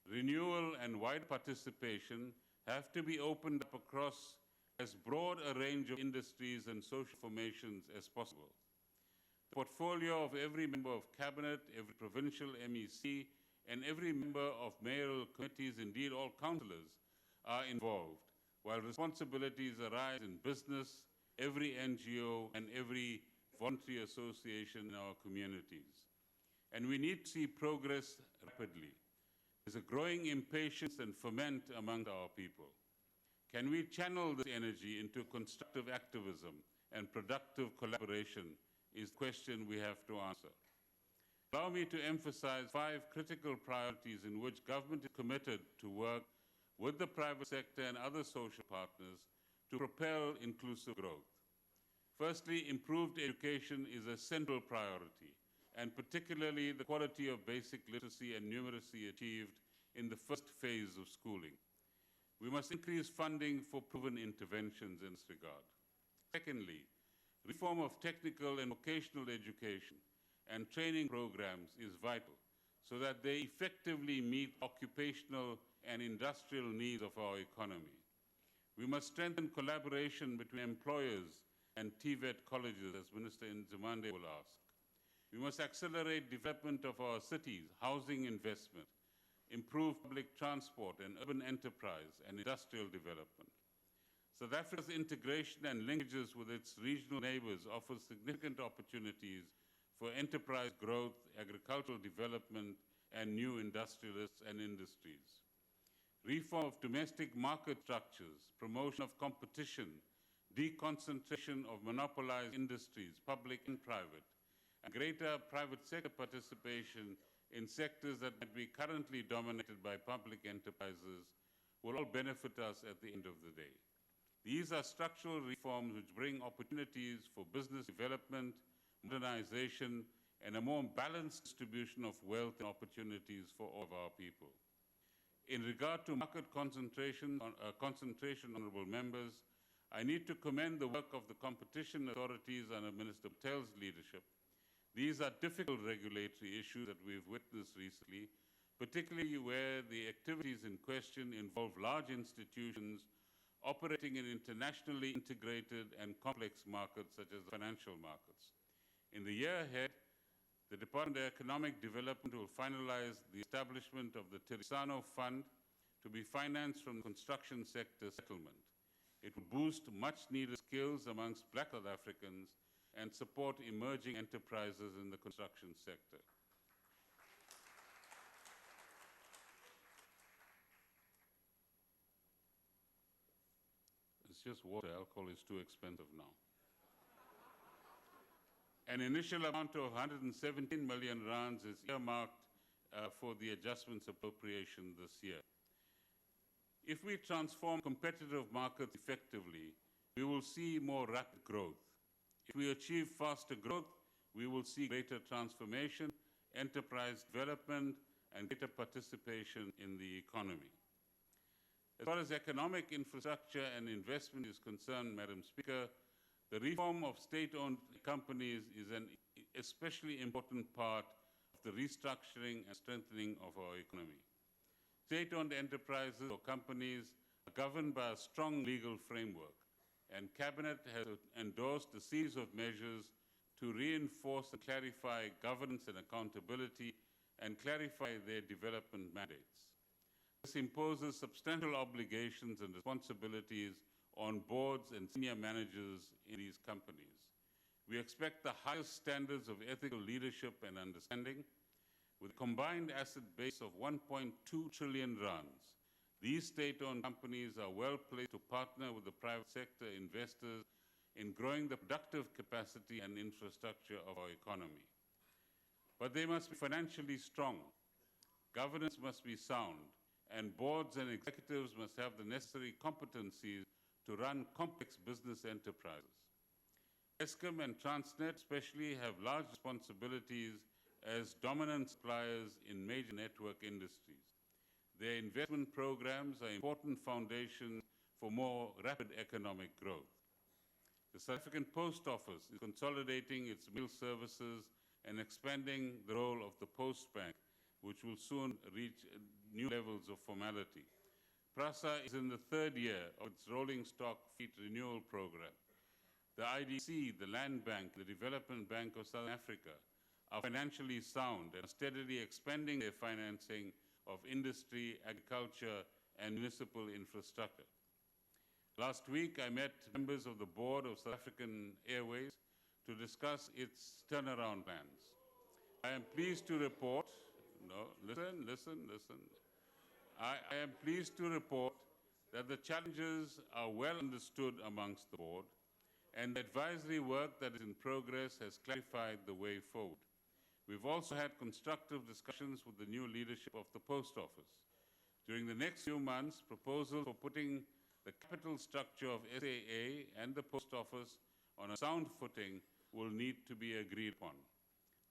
Renewal and wide participation have to be opened up across as broad a range of industries and social formations as possible. The portfolio of every member of cabinet, every provincial MEC, and every member of mayoral committees, indeed all councillors, are involved, while responsibilities arise in business, every NGO, and every voluntary association in our communities. And we need to see progress rapidly. There's a growing impatience and ferment among our people. Can we channel this energy into constructive activism and productive collaboration is the question we have to answer. Allow me to emphasize 5 critical priorities in which government is committed to work with the private sector and other social partners to propel inclusive growth. Firstly, improved education is a central priority, and particularly the quality of basic literacy and numeracy achieved in the first phase of schooling. We must increase funding for proven interventions in this regard. Secondly, reform of technical and vocational education and training programs is vital so that they effectively meet occupational and industrial needs of our economy. We must strengthen collaboration between employers and TVET colleges, as Minister Nzimande will ask. We must accelerate development of our cities, housing investment, improve public transport and urban enterprise and industrial development. South Africa's integration and linkages with its regional neighbors offers significant opportunities for enterprise growth, agricultural development, and new industrialists and industries. Reform of domestic market structures, promotion of competition, deconcentration of monopolized industries, public and private, and greater private sector participation in sectors that might be currently dominated by public enterprises will all benefit us at the end of the day. These are structural reforms which bring opportunities for business development, modernization, and a more balanced distribution of wealth and opportunities for all of our people. In regard to market concentration, honorable members, I need to commend the work of the competition authorities under Minister Patel's leadership. These are difficult regulatory issues that we've witnessed recently, particularly where the activities in question involve large institutions operating in internationally integrated and complex markets such as financial markets. In the year ahead, the Department of Economic Development will finalize the establishment of the Tirisano Fund to be financed from the construction sector settlement. It will boost much-needed skills amongst Black South Africans and support emerging enterprises in the construction sector. It's just water. Alcohol is too expensive now. An initial amount of 117 million rands is earmarked for the adjustments appropriation this year. If we transform competitive markets effectively, we will see more rapid growth. If we achieve faster growth, we will see greater transformation, enterprise development, and greater participation in the economy. As far as economic infrastructure and investment is concerned, Madam Speaker, the reform of state-owned companies is an especially important part of the restructuring and strengthening of our economy. State-owned enterprises or companies are governed by a strong legal framework, and Cabinet has endorsed a series of measures to reinforce and clarify governance and accountability and clarify their development mandates. This imposes substantial obligations and responsibilities on boards and senior managers in these companies. We expect the highest standards of ethical leadership and understanding. With a combined asset base of 1.2 trillion rands, these state-owned companies are well placed to partner with the private sector investors in growing the productive capacity and infrastructure of our economy. But they must be financially strong, governance must be sound, and boards and executives must have the necessary competencies to run complex business enterprises. Eskom and Transnet especially have large responsibilities as dominant suppliers in major network industries. Their investment programs are important foundations for more rapid economic growth. The South African Post Office is consolidating its mail services and expanding the role of the Post Bank, which will soon reach new levels of formality. PRASA is in the third year of its rolling stock fleet renewal program. The IDC, the Land Bank, the Development Bank of South Africa are financially sound and are steadily expanding their financing of industry, agriculture, and municipal infrastructure. Last week, I met members of the board of South African Airways to discuss its turnaround plans. I am pleased to report, I am pleased to report that the challenges are well understood amongst the board, and the advisory work that is in progress has clarified the way forward. We've also had constructive discussions with the new leadership of the Post Office. During the next few months, proposals for putting the capital structure of SAA and the Post Office on a sound footing will need to be agreed upon.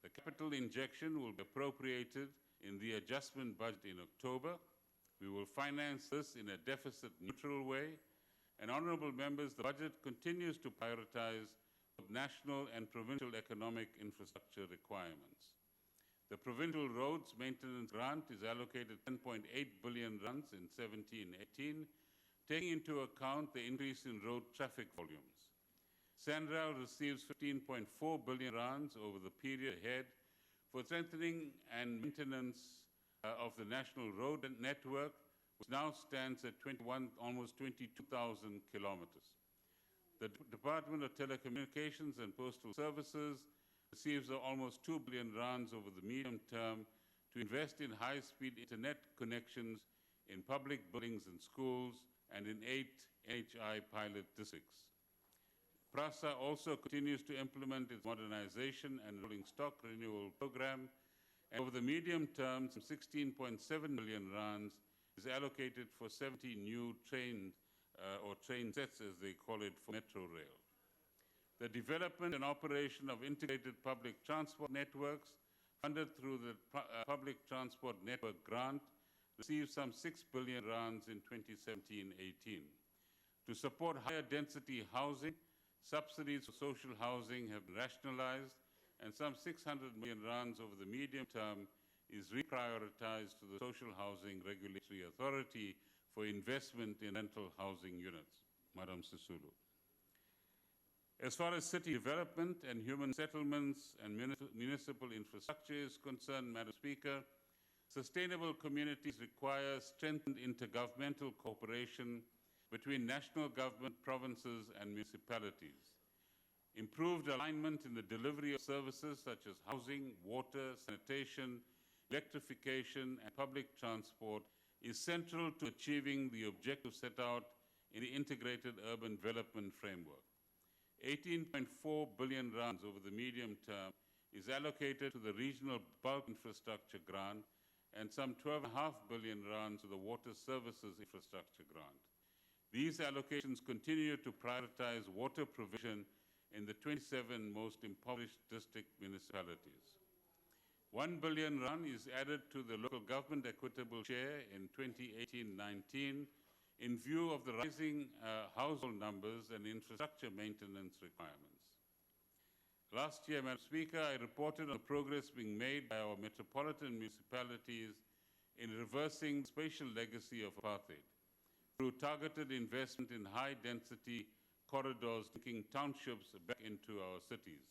The capital injection will be appropriated in the adjustment budget in October. We will finance this in a deficit-neutral way. And honourable members, the budget continues to prioritize national and provincial economic infrastructure requirements. The Provincial Roads Maintenance Grant is allocated 10.8 billion rands in 17-18, taking into account the increase in road traffic volumes. SANRAL receives 15.4 billion rands over the period ahead for strengthening and maintenance of the national road network, which now stands at almost 22,000 kilometers. The Department of Telecommunications and Postal Services receives almost 2 billion rands over the medium term to invest in high-speed internet connections in public buildings and schools and in 8 NHI pilot districts. PRASA also continues to implement its modernization and rolling stock renewal program, and over the medium term, some 16.7 million rands is allocated for 70 new train sets, as they call it, for Metro Rail. The development and operation of integrated public transport networks, funded through the Public Transport Network Grant, received some 6 billion rands in 2017-18. To support higher density housing, subsidies for social housing have been rationalized, and some 600 million rands over the medium term is reprioritized to the Social Housing Regulatory Authority for investment in rental housing units. Madam Sisulu. As far as city development and human settlements and municipal infrastructure is concerned, Madam Speaker, sustainable communities require strengthened intergovernmental cooperation between national government, provinces, and municipalities. Improved alignment in the delivery of services such as housing, water, sanitation, electrification, and public transport is central to achieving the objectives set out in the Integrated Urban Development Framework. 18.4 billion rands over the medium term is allocated to the Regional Bulk Infrastructure Grant and some 12.5 billion rands to the Water Services Infrastructure Grant. These allocations continue to prioritize water provision in the 27 most impoverished district municipalities. 1 billion rand is added to the local government equitable share in 2018-19 in view of the rising household numbers and infrastructure maintenance requirements. Last year, Madam Speaker, I reported on the progress being made by our metropolitan municipalities in reversing the spatial legacy of apartheid through targeted investment in high-density corridors linking townships back into our cities.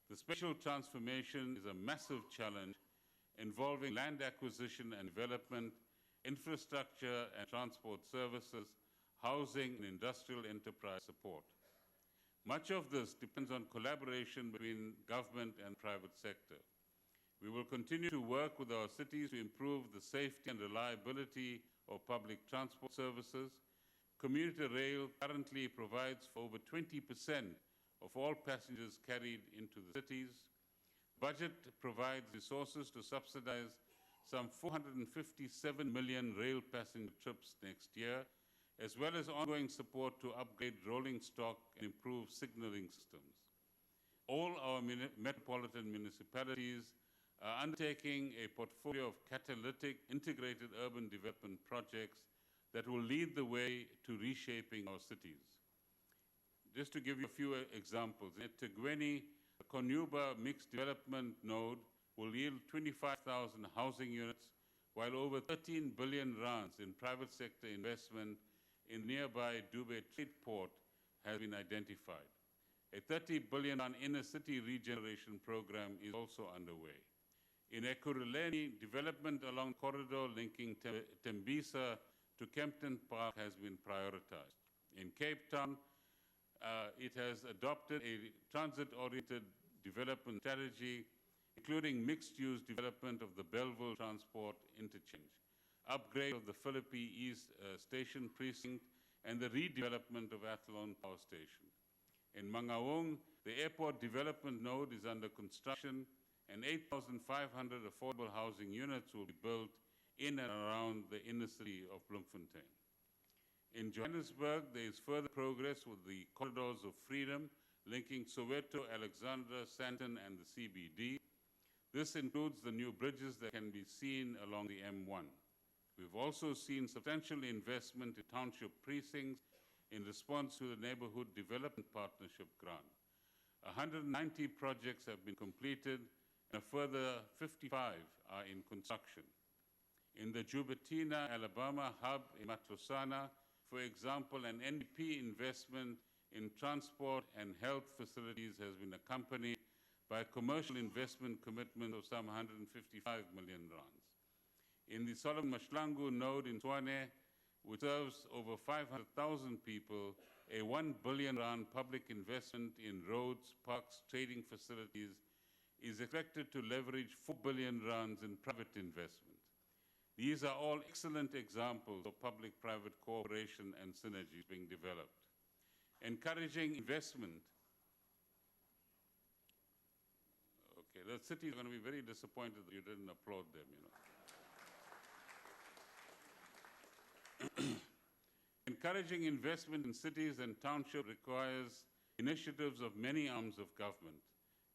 The spatial transformation is a massive challenge involving land acquisition and development, infrastructure and transport services, housing and industrial enterprise support. Much of this depends on collaboration between government and private sector. We will continue to work with our cities to improve the safety and reliability of public transport services. Commuter rail currently provides for over 20% of all passengers carried into the cities. Budget provides resources to subsidize some 457 million rail passenger trips next year, as well as ongoing support to upgrade rolling stock and improve signaling systems. All our metropolitan municipalities are undertaking a portfolio of catalytic integrated urban development projects that will lead the way to reshaping our cities. Just to give you a few examples, at Tegweni, the Konuba mixed development node will yield 25,000 housing units, while over 13 billion rands in private sector investment in nearby Dube Trade Port has been identified. A 30 billion rand inner city regeneration program is also underway. In Ekurhuleni, development along corridor linking Tembisa to Kempton Park has been prioritized. In Cape Town, it has adopted a transit-oriented development strategy, including mixed-use development of the Belleville Transport Interchange, upgrade of the Philippi East Station Precinct, and the redevelopment of Athlone Power Station. In Mangaung, the airport development node is under construction, and 8,500 affordable housing units will be built in and around the inner city of Bloemfontein. In Johannesburg, there is further progress with the corridors of freedom linking Soweto, Alexandra, Sandton, and the CBD. This includes the new bridges that can be seen along the M1. We've also seen substantial investment in township precincts in response to the Neighborhood Development Partnership grant. 190 projects have been completed, and a further 55 are in construction. In the Jubatina, Alabama hub in Matlosana, for example, an NDP investment in transport and health facilities has been accompanied by a commercial investment commitment of some 155 million rands. In the Solomon Mashlangu node in Tshwane, which serves over 500,000 people, a 1 billion rand public investment in roads, parks, trading facilities is expected to leverage 4 billion rands in private investment. These are all excellent examples of public-private cooperation and synergies being developed. Encouraging investment. Okay, the city is going to be very disappointed that you didn't applaud them, Encouraging investment in cities and townships requires initiatives of many arms of government.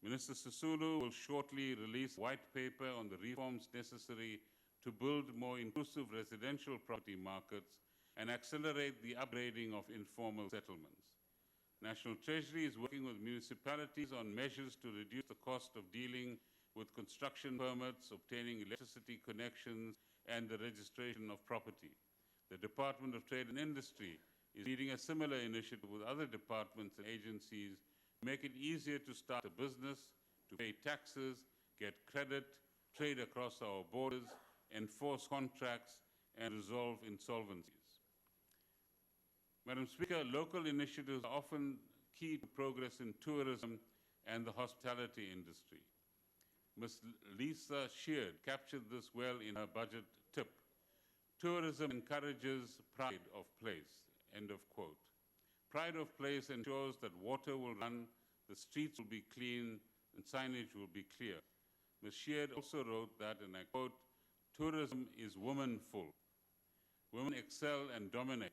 Minister Sisulu will shortly release a white paper on the reforms necessary to build more inclusive residential property markets and accelerate the upgrading of informal settlements. National Treasury is working with municipalities on measures to reduce the cost of dealing with construction permits, obtaining electricity connections, and the registration of property. The Department of Trade and Industry is leading a similar initiative with other departments and agencies to make it easier to start a business, to pay taxes, get credit, trade across our borders, enforce contracts, and resolve insolvencies. Madam Speaker, local initiatives are often key to progress in tourism and the hospitality industry. Ms. Lisa Sheard captured this well in her budget tip. Tourism encourages pride of place, end of quote. Pride of place ensures that water will run, the streets will be clean, and signage will be clear. Ms. Sheard also wrote that, and I quote, tourism is womanful. Women excel and dominate,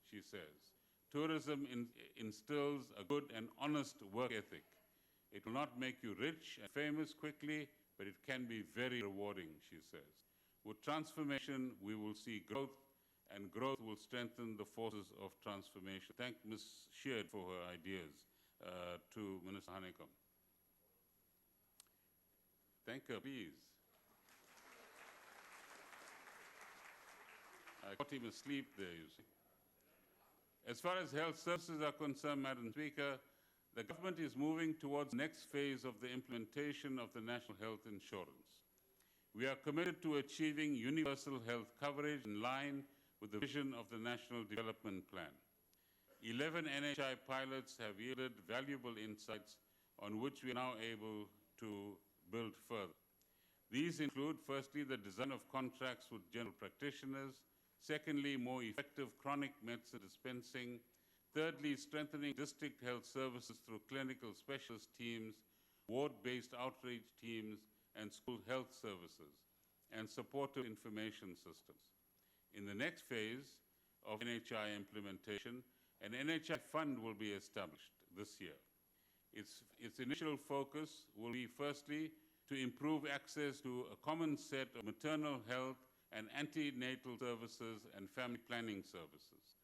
she says. Tourism instills a good and honest work ethic. It will not make you rich and famous quickly, but it can be very rewarding, she says. With transformation, we will see growth, and growth will strengthen the forces of transformation. Thank Ms. Sheard for her ideas to Minister Hanekom. Thank her, please. I caught him asleep there, you see. As far as health services are concerned, Madam Speaker, the government is moving towards the next phase of the implementation of the National Health Insurance. We are committed to achieving universal health coverage in line with the vision of the National Development Plan. 11 NHI pilots have yielded valuable insights on which we are now able to build further. These include, firstly, the design of contracts with general practitioners, secondly, more effective chronic medicine dispensing, thirdly, strengthening district health services through clinical specialist teams, ward-based outreach teams, and school health services, and supportive information systems. In the next phase of NHI implementation, an NHI fund will be established this year. Its initial focus will be, firstly, to improve access to a common set of maternal health and antenatal services and family planning services.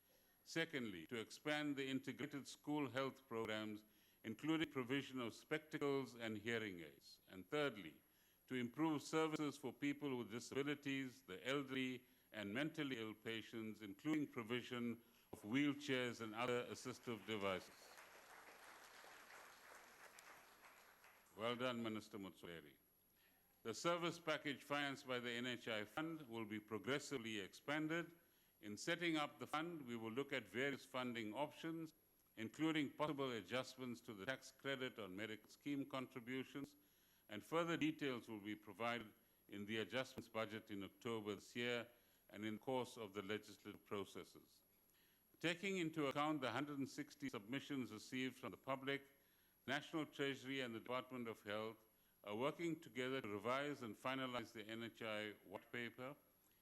Secondly, to expand the integrated school health programs, including provision of spectacles and hearing aids. And thirdly, to improve services for people with disabilities, the elderly, and mentally ill patients, including provision of wheelchairs and other assistive devices. Well done, Minister Motsoaledi. The service package financed by the NHI Fund will be progressively expanded. In setting up the fund, we will look at various funding options, including possible adjustments to the tax credit on medical scheme contributions, and further details will be provided in the adjustments budget in October this year and in the course of the legislative processes. Taking into account the 160 submissions received from the public, National Treasury and the Department of Health are working together to revise and finalize the NHI white paper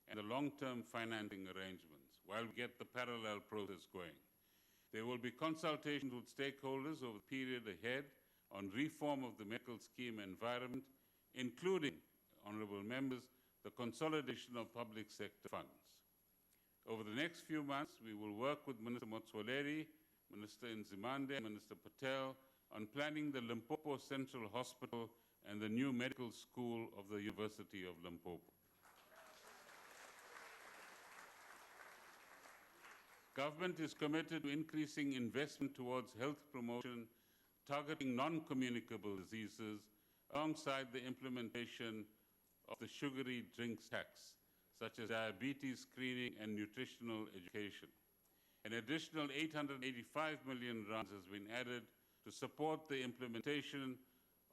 and the long-term financing arrangements while we get the parallel process going. There will be consultations with stakeholders over the period ahead on reform of the medical scheme environment, including, honourable members, the consolidation of public sector funds. Over the next few months, we will work with Minister Motsoaledi, Minister Nzimande, and Minister Patel on planning the Limpopo Central Hospital and the new medical school of the University of Limpopo. Government is committed to increasing investment towards health promotion, targeting non-communicable diseases, alongside the implementation of the sugary drinks tax, such as diabetes screening and nutritional education. An additional 885 million rands has been added to support the implementation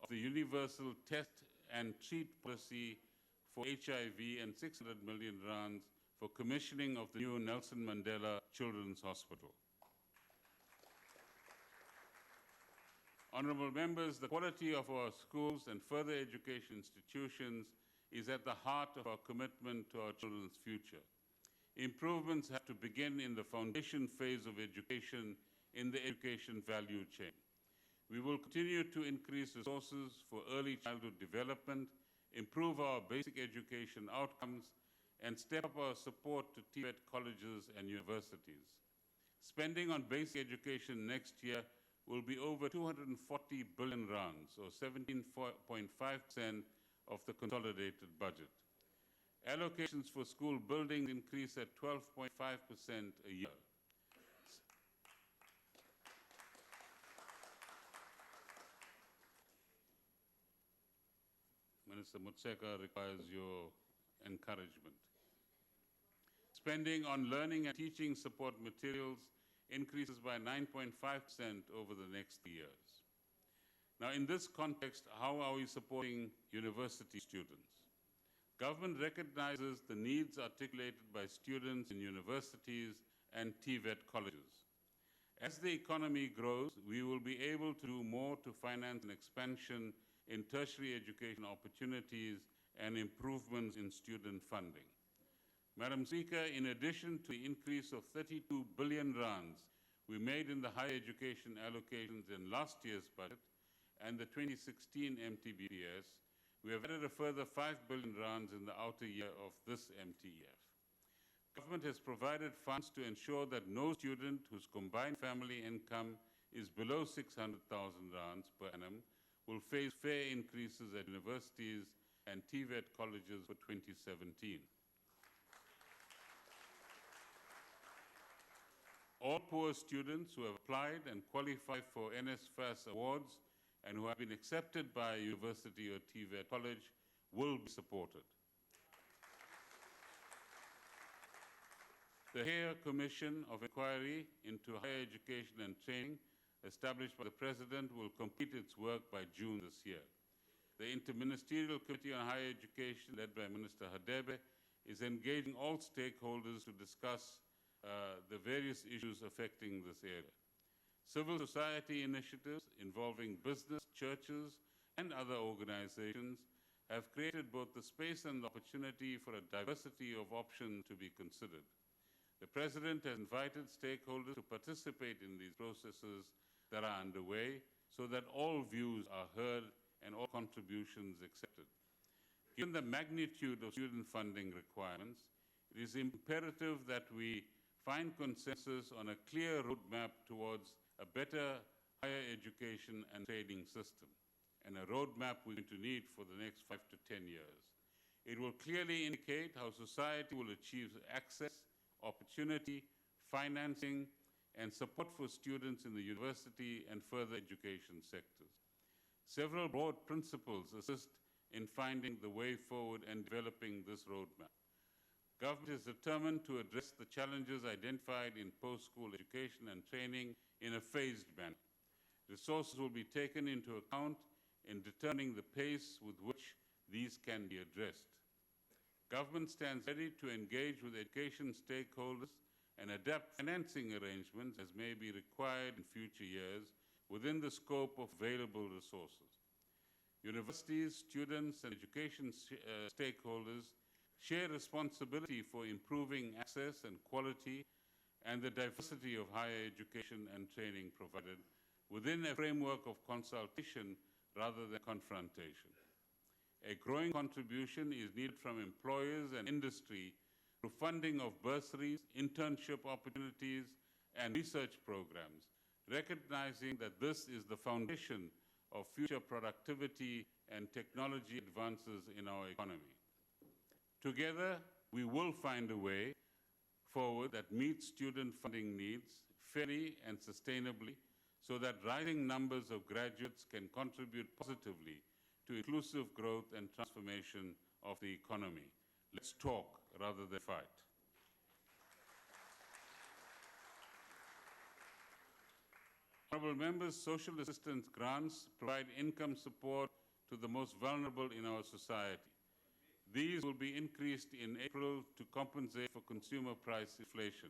of the universal test and treat policy for HIV and 600 million rands for commissioning of the new Nelson Mandela Children's Hospital. Honourable members, the quality of our schools and further education institutions is at the heart of our commitment to our children's future. Improvements have to begin in the foundation phase of education in the education value chain. We will continue to increase resources for early childhood development, improve our basic education outcomes, and step up our support to TVET colleges and universities. Spending on basic education next year will be over 240 billion rands, or 17.5% of the consolidated budget. Allocations for school buildings increase at 12.5% a year. Minister Mutseka requires your encouragement. Spending on learning and teaching support materials increases by 9.5% over the next 3 years. Now, in this context, how are we supporting university students? Government recognizes the needs articulated by students in universities and TVET colleges. As the economy grows, we will be able to do more to finance an expansion in tertiary education opportunities and improvements in student funding. Madam Speaker, in addition to the increase of 32 billion rands we made in the higher education allocations in last year's budget and the 2016 MTBS, we have added a further 5 billion rands in the outer year of this MTEF. Government has provided funds to ensure that no student whose combined family income is below 600,000 rands per annum will face fare increases at universities and TVET colleges for 2017. All poor students who have applied and qualified for NSFAS awards and who have been accepted by a university or TVET college will be supported. The Hare Commission of Inquiry into Higher Education and Training, established by the President, will complete its work by June this year. The Interministerial Committee on Higher Education, led by Minister Hadebe, is engaging all stakeholders to discuss the various issues affecting this area. Civil society initiatives involving business, churches, and other organizations have created both the space and the opportunity for a diversity of options to be considered. The President has invited stakeholders to participate in these processes that are underway so that all views are heard and all contributions accepted. Given the magnitude of student funding requirements, it is imperative that we find consensus on a clear roadmap towards a better higher education and training system, and a roadmap we're going to need for the next 5 to 10 years. It will clearly indicate how society will achieve access, opportunity, financing, and support for students in the university and further education sectors. Several broad principles assist in finding the way forward and developing this roadmap. Government is determined to address the challenges identified in post-school education and training in a phased manner. Resources will be taken into account in determining the pace with which these can be addressed. Government stands ready to engage with education stakeholders and adapt financing arrangements as may be required in future years within the scope of available resources. Universities, students, and education stakeholders share responsibility for improving access and quality and the diversity of higher education and training provided within a framework of consultation rather than confrontation. A growing contribution is needed from employers and industry through funding of bursaries, internship opportunities, and research programs, recognizing that this is the foundation of future productivity and technology advances in our economy. Together, we will find a way forward that meets student funding needs fairly and sustainably so that rising numbers of graduates can contribute positively to inclusive growth and transformation of the economy. Let's talk rather than fight. Honourable members, social assistance grants provide income support to the most vulnerable in our society. These will be increased in April to compensate for consumer price inflation.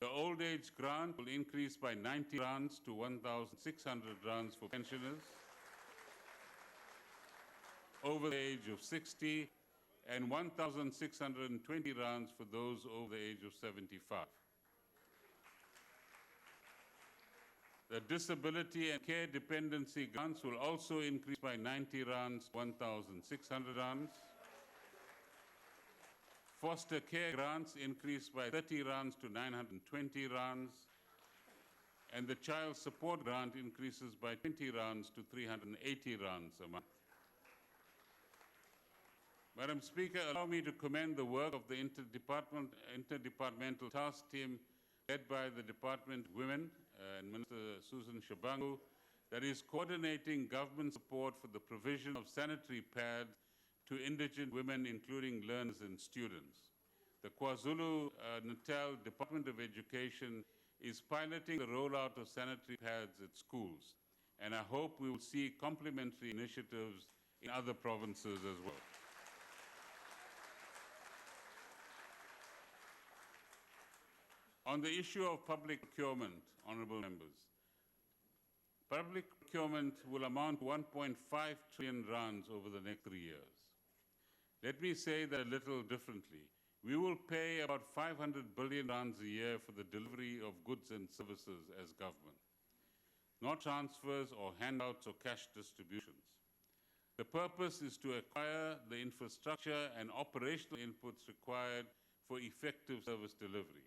The old age grant will increase by 90 rands to 1,600 rands for pensioners over the age of 60 and 1,620 rands for those over the age of 75. The disability and care dependency grants will also increase by 90 rands, 1,600 rands. Foster care grants increase by 30 rands to 920 rands. And the child support grant increases by 20 rands to 380 rands a month. Madam Speaker, allow me to commend the work of the interdepartmental task team led by the Department of Women and Minister Susan Shabangu that is coordinating government support for the provision of sanitary pads to indigent women, including learners and students. The KwaZulu-Natal Department of Education is piloting the rollout of sanitary pads at schools, and I hope we will see complementary initiatives in other provinces as well. On the issue of public procurement, honourable members, public procurement will amount to 1.5 trillion rands over the next 3 years. Let me say that a little differently. We will pay about 500 billion rands a year for the delivery of goods and services as government, not transfers or handouts or cash distributions. The purpose is to acquire the infrastructure and operational inputs required for effective service delivery.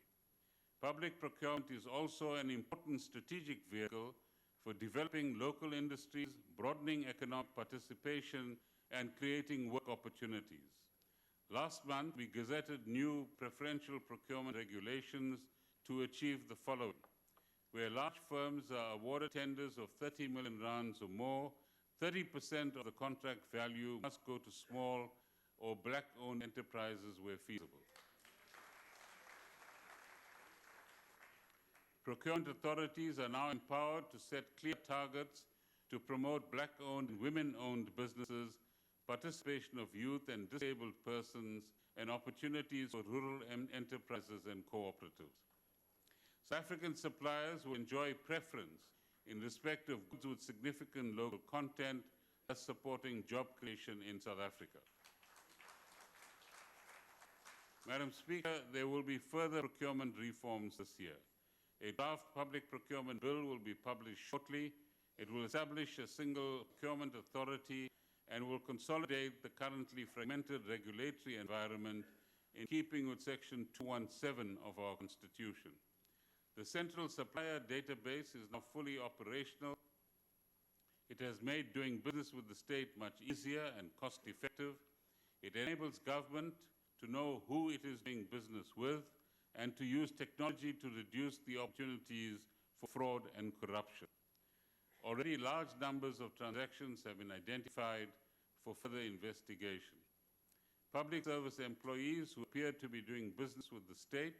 Public procurement is also an important strategic vehicle for developing local industries, broadening economic participation, and creating work opportunities. Last month, we gazetted new preferential procurement regulations to achieve the following: where large firms are awarded tenders of 30 million rands or more, 30% of the contract value must go to small or black-owned enterprises where feasible. Procurement authorities are now empowered to set clear targets to promote black-owned and women-owned businesses, participation of youth and disabled persons, and opportunities for rural enterprises and cooperatives. South African suppliers will enjoy preference in respect of goods with significant local content, thus supporting job creation in South Africa. Madam Speaker, there will be further procurement reforms this year. A draft public procurement bill will be published shortly. It will establish a single procurement authority and will consolidate the currently fragmented regulatory environment in keeping with Section 217 of our Constitution. The Central Supplier Database is now fully operational. It has made doing business with the state much easier and cost-effective. It enables government to know who it is doing business with and to use technology to reduce the opportunities for fraud and corruption. Already large numbers of transactions have been identified for further investigation. Public service employees who appear to be doing business with the state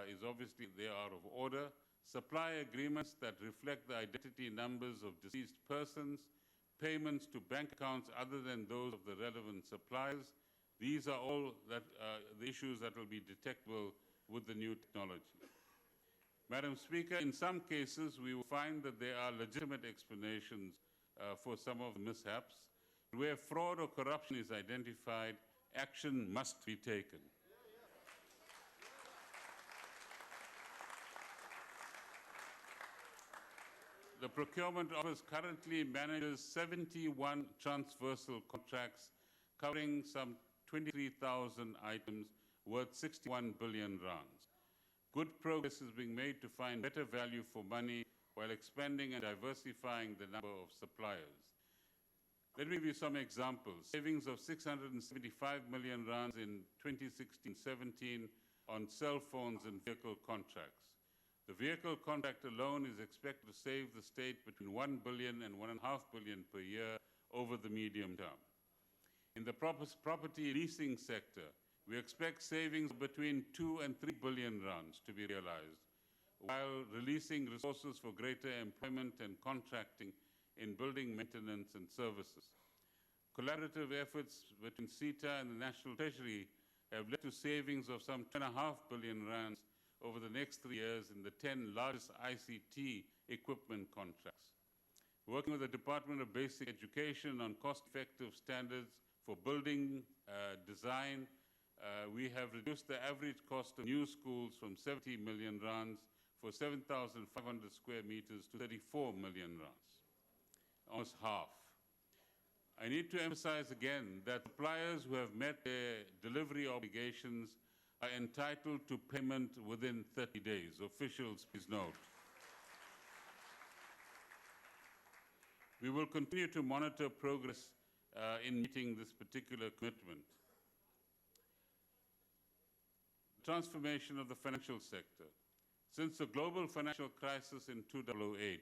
is obviously they are out of order. Supply agreements that reflect the identity numbers of deceased persons, payments to bank accounts other than those of the relevant suppliers. These are all the issues that will be detectable with the new technology. Madam Speaker, in some cases, we will find that there are legitimate explanations for some of the mishaps. Where fraud or corruption is identified, action must be taken. The Procurement Office currently manages 71 transversal contracts covering some 23,000 items worth 61 billion rands. Good progress is being made to find better value for money while expanding and diversifying the number of suppliers. Let me give you some examples. Savings of 675 million rands in 2016-17 on cell phones and vehicle contracts. The vehicle contract alone is expected to save the state between 1 billion and 1.5 billion per year over the medium term. In the property leasing sector, we expect savings of between 2 and 3 billion rands to be realized, while releasing resources for greater employment and contracting in building maintenance and services. Collaborative efforts between CETA and the National Treasury have led to savings of some 2.5 billion rands over the next 3 years in the 10 largest ICT equipment contracts. Working with the Department of Basic Education on cost-effective standards for building design, we have reduced the average cost of new schools from 70 million rands for 7,500 square meters to 34 million rands, almost half. I need to emphasize again that suppliers who have met their delivery obligations are entitled to payment within 30 days. Officials, please note. We will continue to monitor progress in meeting this particular commitment. Transformation of the financial sector. Since the global financial crisis in 2008,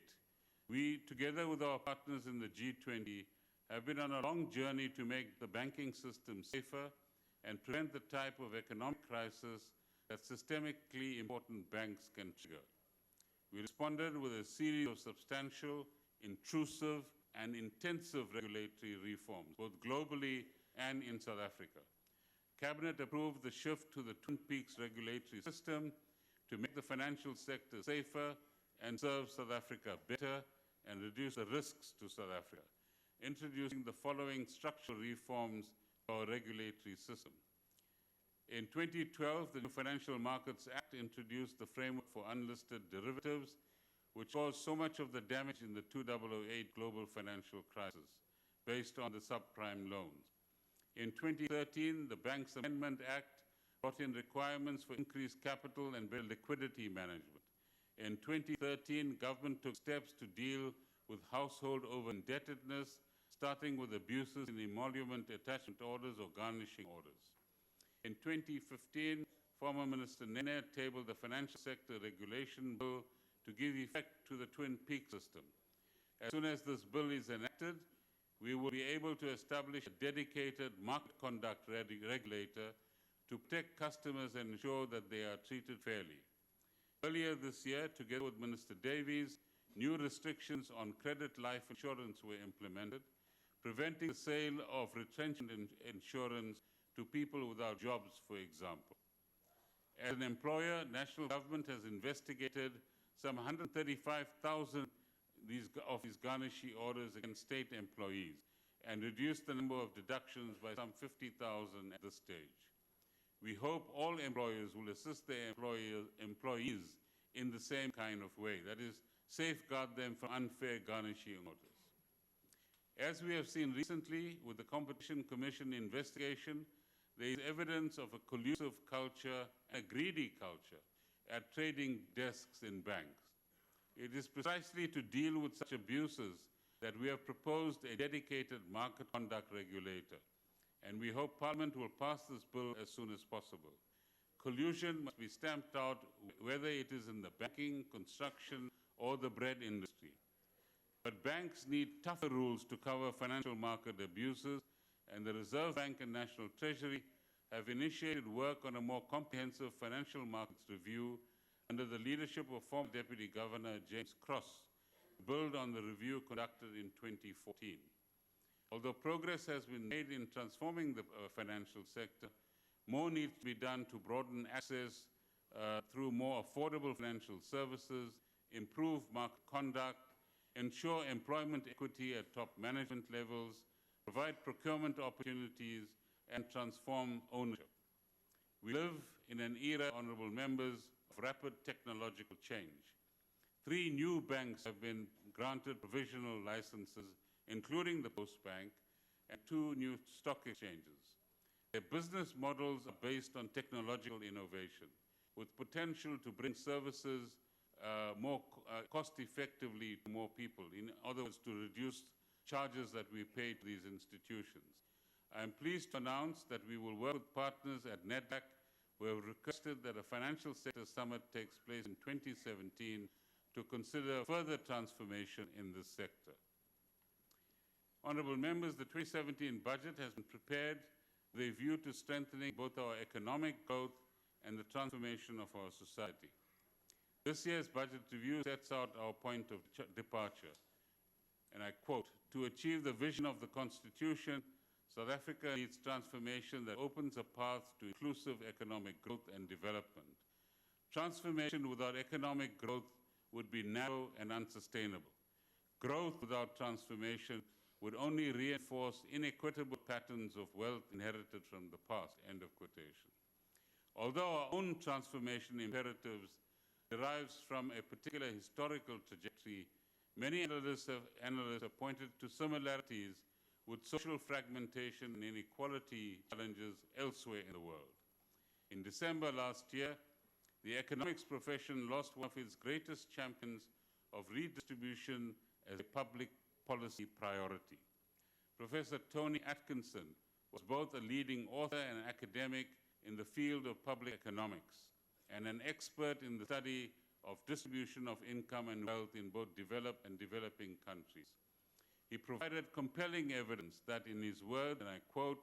we, together with our partners in the G20, have been on a long journey to make the banking system safer and prevent the type of economic crisis that systemically important banks can trigger. We responded with a series of substantial, intrusive, and intensive regulatory reforms, both globally and in South Africa. Cabinet approved the shift to the Twin Peaks regulatory system to make the financial sector safer and serve South Africa better and reduce the risks to South Africa, introducing the following structural reforms to our regulatory system. In 2012, the new Financial Markets Act introduced the framework for unlisted derivatives, which caused so much of the damage in the 2008 global financial crisis, based on the subprime loans. In 2013, the Banks Amendment Act brought in requirements for increased capital and better liquidity management. In 2013, government took steps to deal with household over-indebtedness, starting with abuses in emolument attachment orders or garnishing orders. In 2015, former Minister Nene tabled the Financial Sector Regulation Bill to give effect to the Twin Peaks system. As soon as this bill is enacted, we will be able to establish a dedicated market conduct regulator to protect customers and ensure that they are treated fairly. Earlier this year, together with Minister Davies, new restrictions on credit life insurance were implemented, preventing the sale of retrenchment insurance to people without jobs, for example. As an employer, national government has investigated some 135,000 of these garnishee orders against state employees and reduced the number of deductions by some 50,000 at this stage. We hope all employers will assist their employees in the same kind of way, that is, safeguard them from unfair garnishee orders. As we have seen recently with the Competition Commission investigation, there is evidence of a collusive culture, a greedy culture, at trading desks in banks. It is precisely to deal with such abuses that we have proposed a dedicated market conduct regulator, and we hope Parliament will pass this bill as soon as possible. Collusion must be stamped out, whether it is in the banking, construction, or the bread industry. But banks need tougher rules to cover financial market abuses, and the Reserve Bank and National Treasury have initiated work on a more comprehensive financial markets review under the leadership of former Deputy Governor James Cross, to build on the review conducted in 2014. Although progress has been made in transforming the financial sector, more needs to be done to broaden access through more affordable financial services, improve market conduct, ensure employment equity at top management levels, provide procurement opportunities, and transform ownership. We live in an era, honourable members, of rapid technological change. 3 new banks have been granted provisional licenses, including the Post Bank, and 2 new stock exchanges. Their business models are based on technological innovation, with potential to bring services more cost-effectively to more people, in other words, to reduce charges that we pay to these institutions. I am pleased to announce that we will work with partners at NEDAC, who have requested that a financial sector summit takes place in 2017 to consider further transformation in this sector. Honourable members, the 2017 budget has been prepared with a view to strengthening both our economic growth and the transformation of our society. This year's budget review sets out our point of departure, and I quote, "To achieve the vision of the Constitution, South Africa needs transformation that opens a path to inclusive economic growth and development. Transformation without economic growth would be narrow and unsustainable. Growth without transformation would only reinforce inequitable patterns of wealth inherited from the past," end of quotation. Although our own transformation imperatives derives from a particular historical trajectory, many analysts have pointed to similarities with social fragmentation and inequality challenges elsewhere in the world. In December last year, the economics profession lost one of its greatest champions of redistribution as a public policy priority. Professor Tony Atkinson was both a leading author and an academic in the field of public economics and an expert in the study of distribution of income and wealth in both developed and developing countries. He provided compelling evidence that, in his words, and I quote,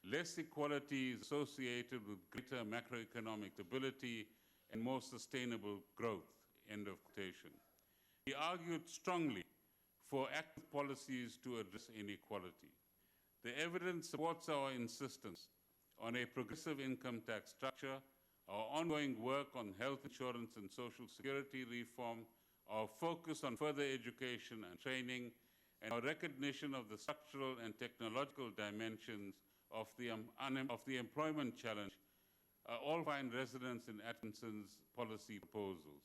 "less equality is associated with greater macroeconomic stability and more sustainable growth," end of quotation. He argued strongly for active policies to address inequality. The evidence supports our insistence on a progressive income tax structure, our ongoing work on health insurance and social security reform, our focus on further education and training, and our recognition of the structural and technological dimensions of the employment challenge all find resonance in Atkinson's policy proposals.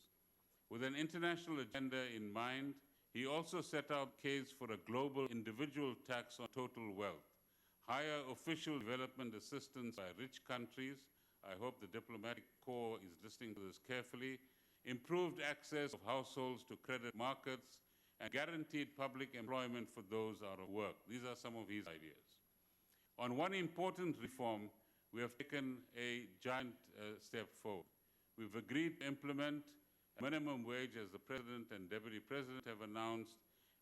With an international agenda in mind, he also set out case for a global individual tax on total wealth, higher official development assistance by rich countries — I hope the diplomatic corps is listening to this carefully — improved access of households to credit markets, and guaranteed public employment for those out of work. These are some of his ideas. On one important reform, we have taken a giant step forward. We've agreed to implement a minimum wage, as the President and Deputy President have announced,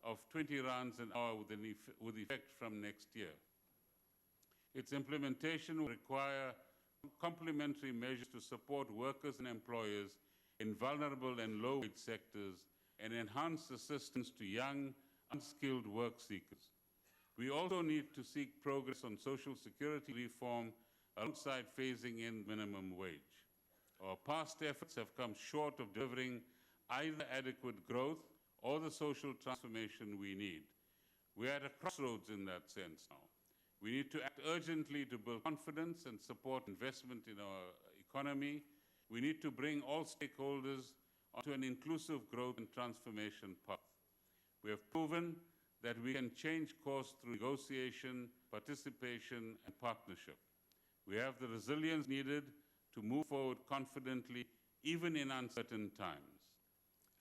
of 20 rands an hour with effect from next year. Its implementation will require complementary measures to support workers and employers in vulnerable and low-wage sectors and enhance assistance to young, unskilled work seekers. We also need to seek progress on social security reform alongside phasing in minimum wage. Our past efforts have come short of delivering either adequate growth or the social transformation we need. We are at a crossroads in that sense now. We need to act urgently to build confidence and support investment in our economy. We need to bring all stakeholders onto an inclusive growth and transformation path. We have proven that we can change course through negotiation, participation, and partnership. We have the resilience needed to move forward confidently, even in uncertain times.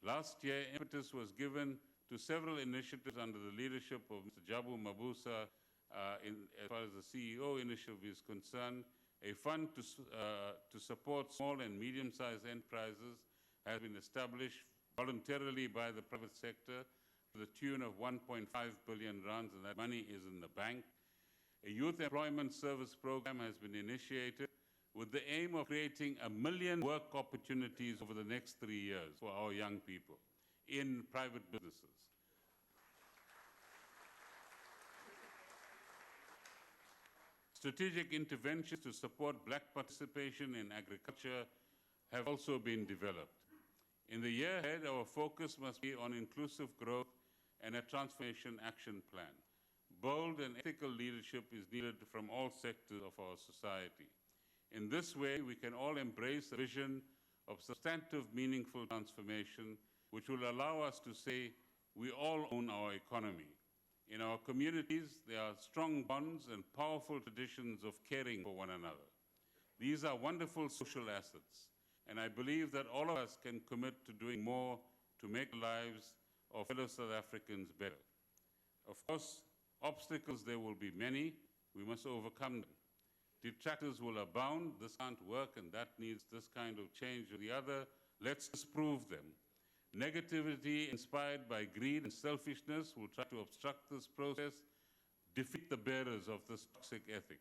Last year, impetus was given to several initiatives under the leadership of Mr. Jabu Mabuza, as far as the CEO initiative is concerned. A fund to support small and medium-sized enterprises has been established voluntarily by the private sector to the tune of 1.5 billion rands, and that money is in the bank. A youth employment service program has been initiated with the aim of creating 1 million work opportunities over the next 3 years for our young people in private businesses. Strategic interventions to support Black participation in agriculture have also been developed. In the year ahead, our focus must be on inclusive growth and a transformation action plan. Bold and ethical leadership is needed from all sectors of our society. In this way, we can all embrace a vision of substantive, meaningful transformation, which will allow us to say we all own our economy. In our communities, there are strong bonds and powerful traditions of caring for one another. These are wonderful social assets, and I believe that all of us can commit to doing more to make the lives of fellow South Africans better. Of course, obstacles there will be many. We must overcome them. Detractors will abound. This can't work, and that needs this kind of change or the other. Let's disprove them. Negativity inspired by greed and selfishness will try to obstruct this process, defeat the bearers of this toxic ethic.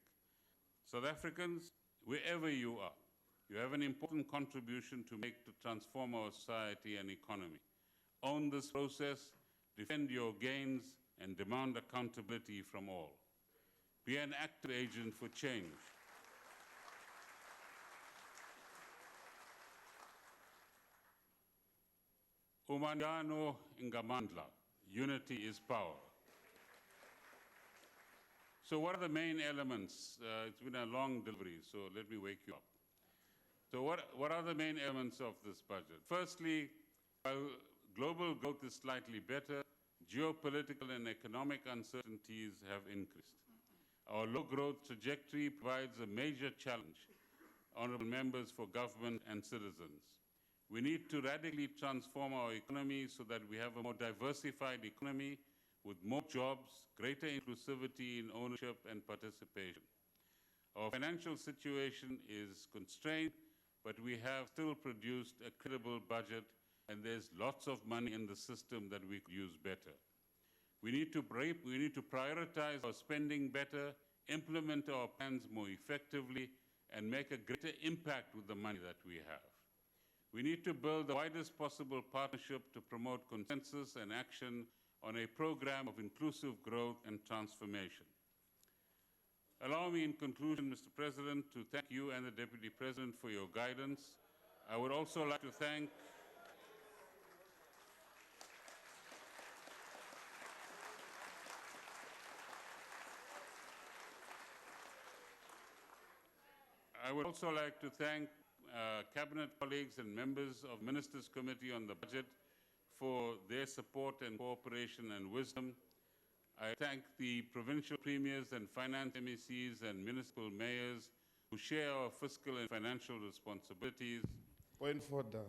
South Africans, wherever you are, you have an important contribution to make to transform our society and economy. Own this process, defend your gains, and demand accountability from all. Be an active agent for change. Umanyano ingamandla, unity is power. So what are the main elements? It's been a long delivery, so let me wake you up. So what are the main elements of this budget? Firstly, while global growth is slightly better, geopolitical and economic uncertainties have increased. Our low growth trajectory provides a major challenge, honorable members, for government and citizens. We need to radically transform our economy so that we have a more diversified economy with more jobs, greater inclusivity in ownership and participation. Our financial situation is constrained, but we have still produced a credible budget, and there's lots of money in the system that we could use better. We need to prioritize our spending better, implement our plans more effectively, and make a greater impact with the money that we have. We need to build the widest possible partnership to promote consensus and action on a program of inclusive growth and transformation. Allow me in conclusion, Mr. President, to thank you and the Deputy President for your guidance. I would also like to thank Cabinet colleagues and members of Ministers' Committee on the Budget for their support and cooperation and wisdom. I thank the provincial premiers and finance MECs and municipal mayors who share our fiscal and financial responsibilities. Point for the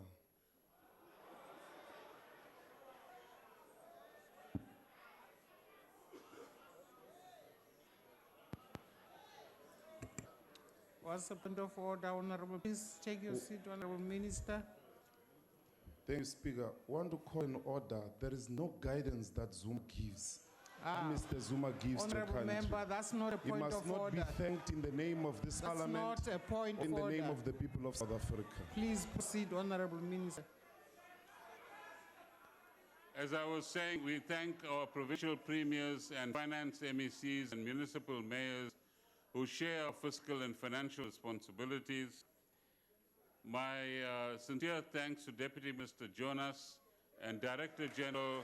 What's the point of order, Honorable? Please take your seat, Honorable Minister. Thank you, Speaker. I want to call in order. There is no guidance that Zuma gives. Mr. Zuma gives to the Honorable country. member, that's not a He point must of not order. be thanked in the name of this That's parliament, not a point in of the order. name of the people of South Africa. Please proceed, Honorable Minister. As I was saying, we thank our provincial premiers and finance MECs and municipal mayors who share our fiscal and financial responsibilities. My sincere thanks to Deputy Minister Jonas and Director General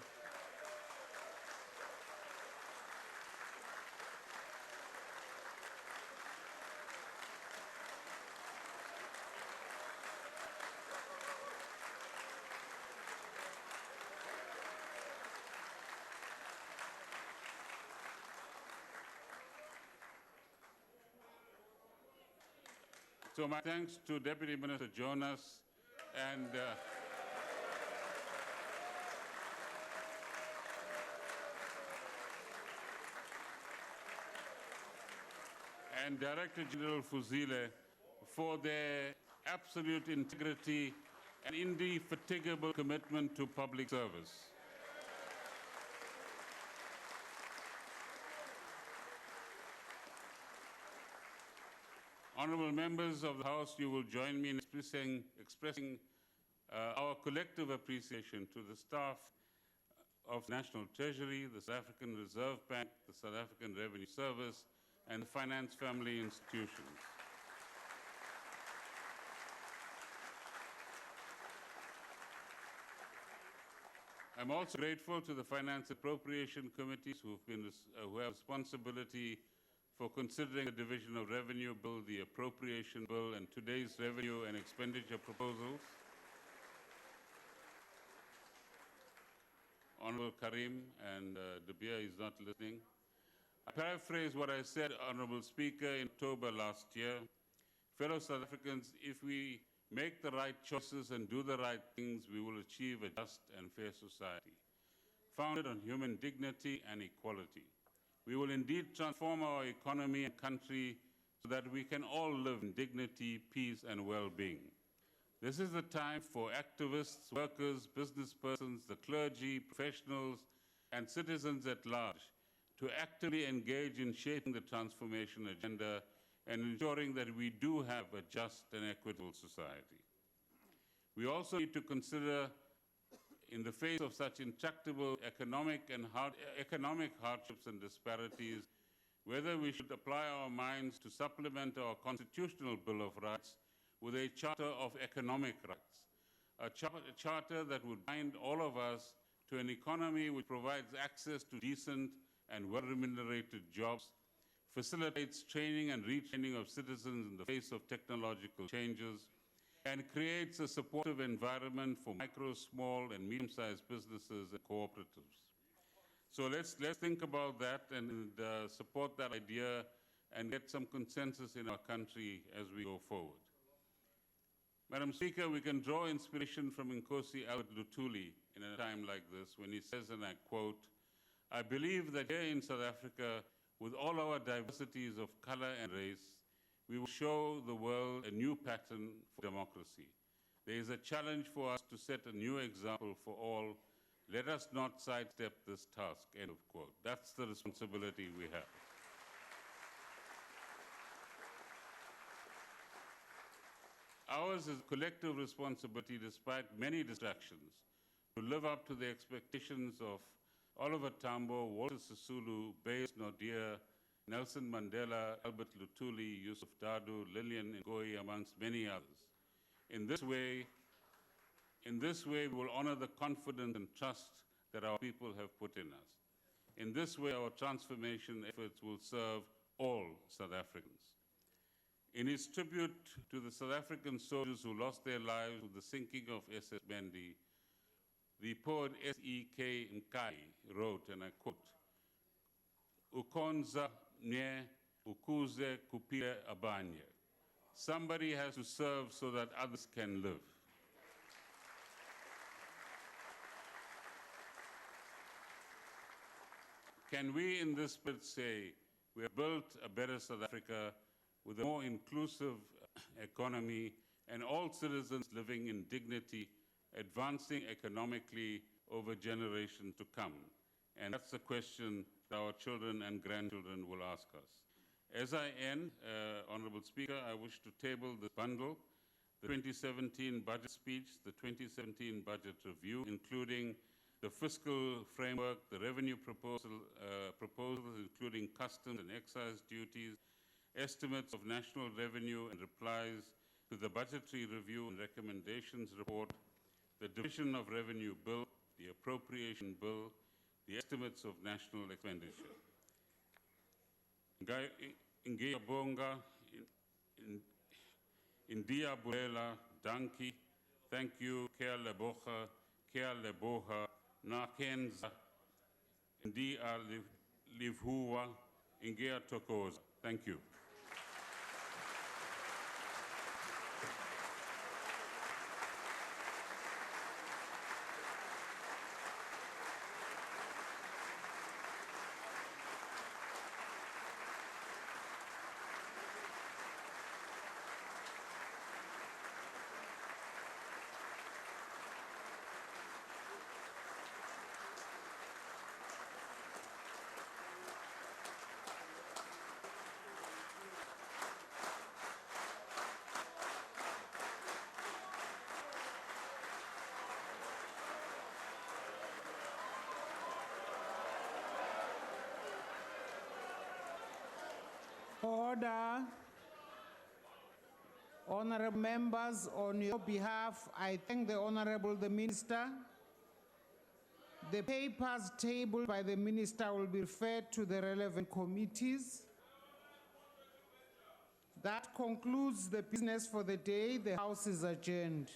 So my thanks to Deputy Minister Jonas and Director General Fuzile for their absolute integrity and indefatigable commitment to public service. Honourable members of the House, you will join me in expressing our collective appreciation to the staff of National Treasury, the South African Reserve Bank, the South African Revenue Service, and the finance family institutions. I'm also grateful to the Finance Appropriation Committees who have responsibility for considering the Division of Revenue Bill, the Appropriation Bill, and today's revenue and expenditure proposals. Honorable Karim, and De Beer is not listening. I paraphrase what I said, Honorable Speaker, in October last year. Fellow South Africans, if we make the right choices and do the right things, we will achieve a just and fair society, founded on human dignity and equality. We will indeed transform our economy and country so that we can all live in dignity, peace, and well-being. This is the time for activists, workers, business persons, the clergy, professionals, and citizens at large to actively engage in shaping the transformation agenda and ensuring that we do have a just and equitable society. We also need to consider, in the face of such intractable economic hardships and disparities, whether we should apply our minds to supplement our constitutional Bill of Rights with a Charter of Economic Rights, a charter that would bind all of us to an economy which provides access to decent and well-remunerated jobs, facilitates training and retraining of citizens in the face of technological changes, and creates a supportive environment for micro, small, and medium-sized businesses and cooperatives. So let's think about that and support that idea and get some consensus in our country as we go forward. Madam Speaker, we can draw inspiration from Nkosi Albert Luthuli in a time like this when he says, and I quote, "I believe that here in South Africa, with all our diversities of color and race, we will show the world a new pattern for democracy. There is a challenge for us to set a new example for all. Let us not sidestep this task," end of quote. That's the responsibility we have. Ours is a collective responsibility, despite many distractions, to live up to the expectations of Oliver Tambo, Walter Sisulu, Bayes Naudé, Nelson Mandela, Albert Luthuli, Yusuf Dadoo, Lillian Ngoyi, amongst many others. In this way, we will honor the confidence and trust that our people have put in us. In this way, our transformation efforts will serve all South Africans. In his tribute to the South African soldiers who lost their lives with the sinking of SS Mendi, the poet S.E.K. Nkai wrote, and I quote, "Ukonza nye, ukuze kupile abanye." Somebody has to serve so that others can live. Can we in this spirit say we have built a better South Africa with a more inclusive economy and all citizens living in dignity advancing economically over generations to come? And that's the question that our children and grandchildren will ask us. As I end, Honorable Speaker, I wish to table the bundle, the 2017 budget speech, the 2017 budget review, including the fiscal framework, the revenue proposals, including customs and excise duties, estimates of national revenue and replies to the budgetary review and recommendations report, the division of revenue bill, the appropriation bill, the estimates of national expenditure. Ingia Bonga, India Bulela, Danki, thank you, Kea Leboha, Kea Leboha, Nakenza, India Livhua, Ingia Tokoza. Thank you. Order. Honorable members, on your behalf, I thank the Honorable the Minister. The papers tabled by the Minister will be referred to the relevant committees. That concludes the business for the day. The House is adjourned.